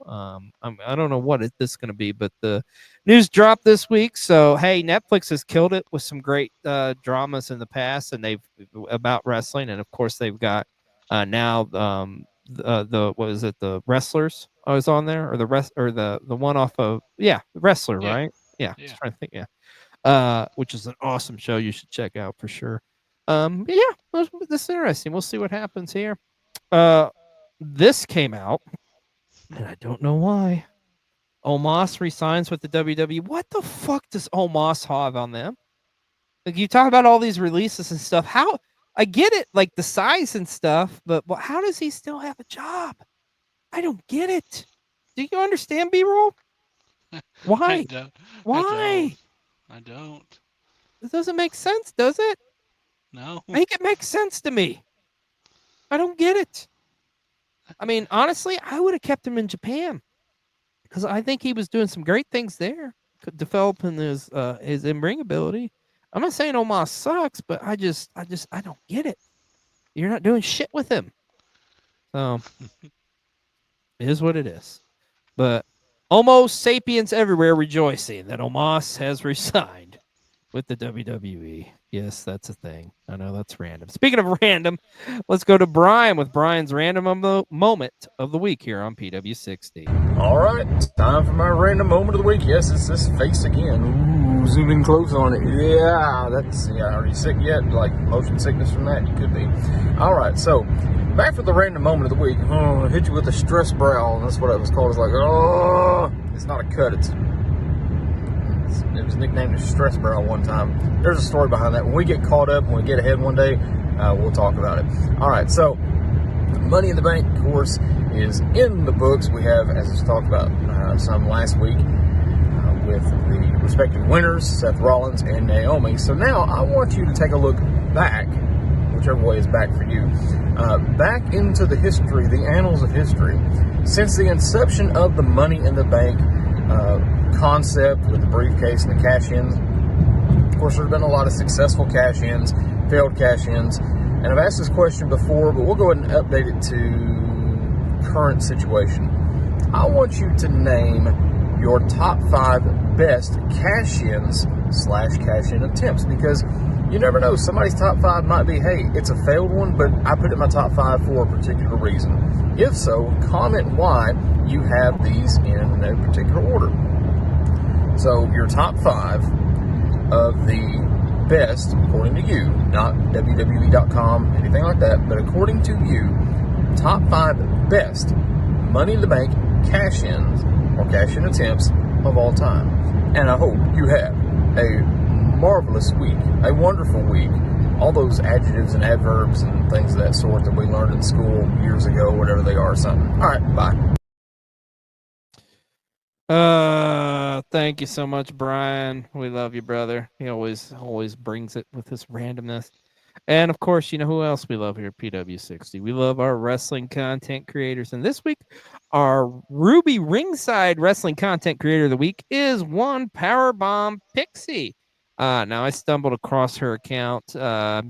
I don't know what this is gonna be, but the news dropped this week. So hey, Netflix has killed it with some great dramas in the past, and they've about wrestling, and of course they've got now the what is it, the Wrestlers I was on there, or the one off of the Wrestler, right? Yeah, just trying to think. Which is an awesome show you should check out for sure. This is interesting. We'll see what happens here. This came out, and I don't know why. Omos resigns with the WWE. What the fuck does Omos have on them? Like, you talk about all these releases and stuff. How, I get it, like the size and stuff, but how does he still have a job? I don't get it. Do you understand, B-Roll? Why? Why? I don't. It doesn't make sense, does it? No. Make it make sense to me. I don't get it. I mean, honestly, I would have kept him in Japan because I think he was doing some great things there, developing his in-ring ability. I'm not saying Omos sucks, but I don't get it. You're not doing shit with him. So it is what it is. But almost sapiens everywhere rejoicing that Omos has resigned with the WWE. Yes, that's a thing. I know that's random. Speaking of random, let's go to Brian with Brian's random moment of the week here on PW60. All right, it's time for my random moment of the week. Yes, it's this face again. Ooh, zoom in close on it. Yeah, are you sick yet? Like motion sickness from that? You could be. All right, so back for the random moment of the week. Oh, I hit you with a stress brow, and that's what it was called. It's like, oh, it's not a cut. It was nicknamed a stress barrel one time. There's a story behind that. When we get caught up, when we get ahead one day, we'll talk about it. All right, so Money in the Bank, of course, is in the books. We have, as I talked about some last week, with the respective winners, Seth Rollins and Naomi. So now I want you to take a look back, whichever way is back for you, back into the history, the annals of history. Since the inception of the Money in the Bank concept with the briefcase and the cash-ins, of course, there's been a lot of successful cash-ins, failed cash-ins, and I've asked this question before, but we'll go ahead and update it to current situation. I want you to name your top 5 best cash-ins / cash-in attempts, because you never know, somebody's top 5 might be, hey, it's a failed one, but I put it in my top 5 for a particular reason. If so, comment why you have these in no particular order. So your top 5 of the best, according to you, not WWE.com, anything like that, but according to you, top 5 best Money in the Bank cash-ins or cash-in attempts of all time. And I hope you have a marvelous week, a wonderful week. All those adjectives and adverbs and things of that sort that we learned in school years ago, whatever they are, something. All right, bye. Thank you so much, Brian. We love you, brother. He always brings it with his randomness. And of course, you know who else we love here at PW60? We love our wrestling content creators. And this week, our Ruby Ringside Wrestling Content Creator of the Week is one Powerbomb Pixie. Now, I stumbled across her account.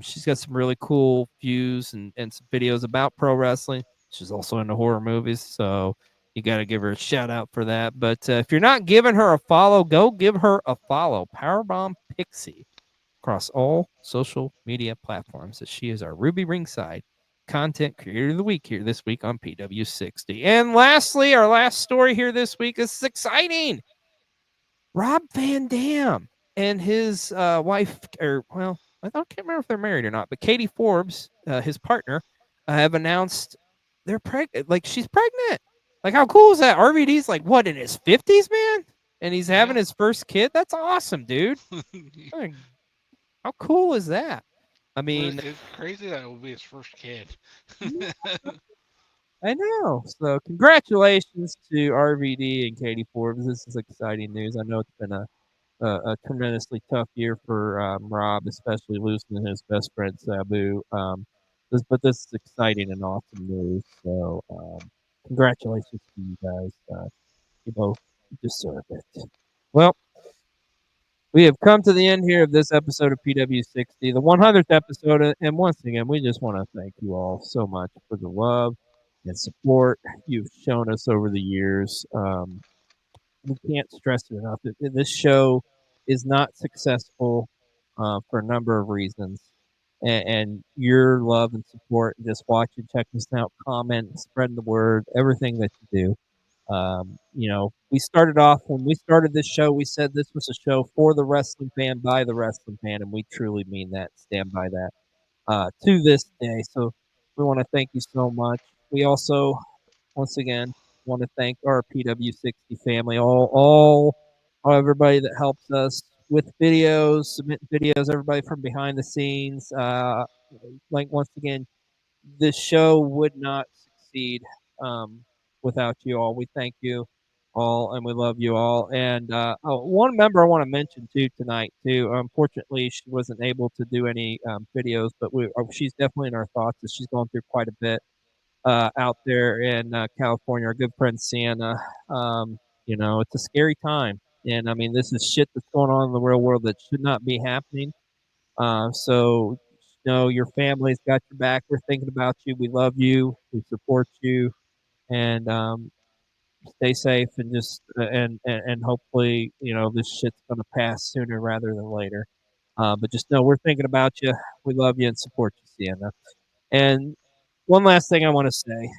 She's got some really cool views and some videos about pro wrestling. She's also into horror movies, so you got to give her a shout out for that. But if you're not giving her a follow, go give her a follow. Powerbomb Pixie across all social media platforms, as she is our Ruby Ringside Content Creator of the Week here this week on PW60. And lastly, our last story here this week is exciting. Rob Van Dam and his wife, or well, I can't remember if they're married or not, but Katie Forbes, his partner, have announced they're pregnant. Like, she's pregnant. Like, how cool is that? RVD's like, what, in his 50s, man? And he's having his first kid? That's awesome, dude. How cool is that? I mean, it's crazy that it will be his first kid. I know. So congratulations to RVD and Katie Forbes. This is exciting news. I know it's been a tremendously tough year for Rob, especially losing his best friend Sabu. But this is exciting and awesome news. So congratulations to you guys. You both deserve it. Well, we have come to the end here of this episode of PW60, the 100th episode. And once again, we just want to thank you all so much for the love and support you've shown us over the years. We can't stress it enough. This show is not successful for a number of reasons. And your love and support, and just watching, checking us out, comment, spreading the word, everything that you do. We started off when we started this show, we said this was a show for the wrestling fan, by the wrestling fan, and we truly mean that, stand by that to this day. So we want to thank you so much. We also, once again, want to thank our PW60 family, all everybody that helps us with videos, submitting videos, everybody from behind the scenes. Once again, this show would not succeed without you all. We thank you all, and we love you all. And one member I want to mention too tonight too. Unfortunately, she wasn't able to do any videos, but she's definitely in our thoughts, as she's going through quite a bit out there in California. Our good friend Sienna. It's a scary time, and I mean, this is shit that's going on in the real world that should not be happening. So your family's got your back. We're thinking about you. We love you. We support you, and stay safe, and just and hopefully this shit's gonna pass sooner rather than later. But just know we're thinking about you. We love you and support you, Sienna. And one last thing I want to say,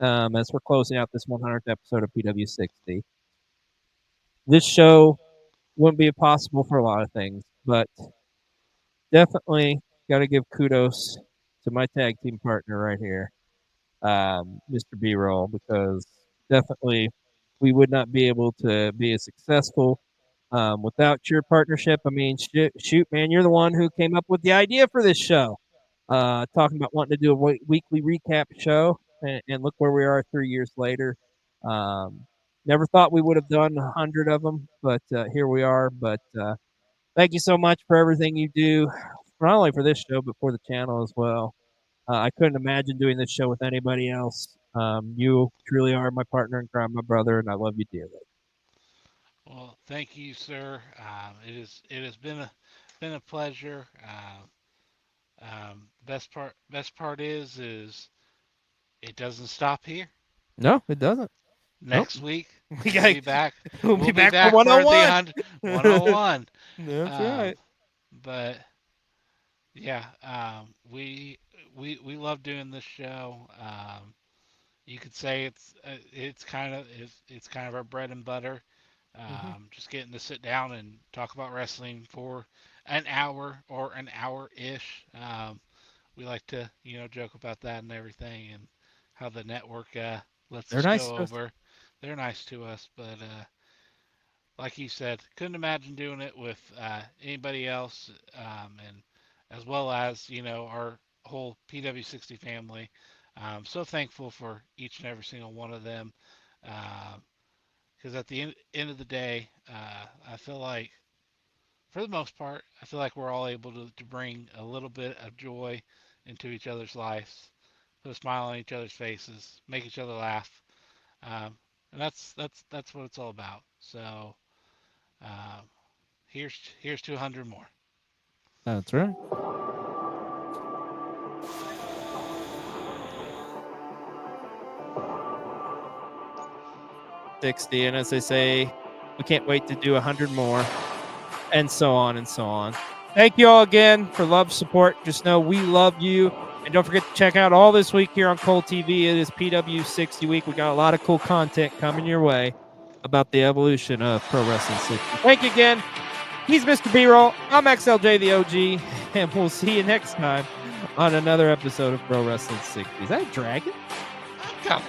as we're closing out this 100th episode of PW60, this show wouldn't be possible for a lot of things, but definitely got to give kudos to my tag team partner right here, Mr. B-Roll, because definitely we would not be able to be as successful without your partnership. I mean, shoot, man, you're the one who came up with the idea for this show. Talking about wanting to do a weekly recap show. and look where we are 3 years later. Never thought we would have done 100 of them, but here we are. But thank you so much for everything you do, not only for this show, but for the channel as well. I couldn't imagine doing this show with anybody else. You truly are my partner in crime, my brother, and I love you dearly. Well, thank you, sir. It has been a pleasure. Best part is it doesn't stop here. No, it doesn't. Next week We we'll be back. We'll be back for for the 101. 101. That's right. But yeah, we love doing this show. You could say it's kind of our bread and butter. Just getting to sit down and talk about wrestling for an hour or an hour-ish. We like to, joke about that and everything, and how the network lets They're us nice go to us. over. They're nice to us, but like you said, couldn't imagine doing it with anybody else, and as well as our whole PW60 family. So thankful for each and every single one of them, because at the end of the day, I feel like, for the most part, I feel like we're all able to bring a little bit of joy into each other's lives, put a smile on each other's faces, make each other laugh, and that's what it's all about. So here's to 100 more. That's right. $60, and as they say, we can't wait to do 100 more, and so on and so on. Thank you all again for love, support. Just know we love you, and don't forget to check out all this week here on Cole TV. It is PW60 week. We got a lot of cool content coming your way about the evolution of Pro Wrestling 60. Thank you again. He's Mr. B-Roll. I'm Xlj the OG, and we'll see you next time on another episode of Pro Wrestling 60. Is that a dragon? Coming.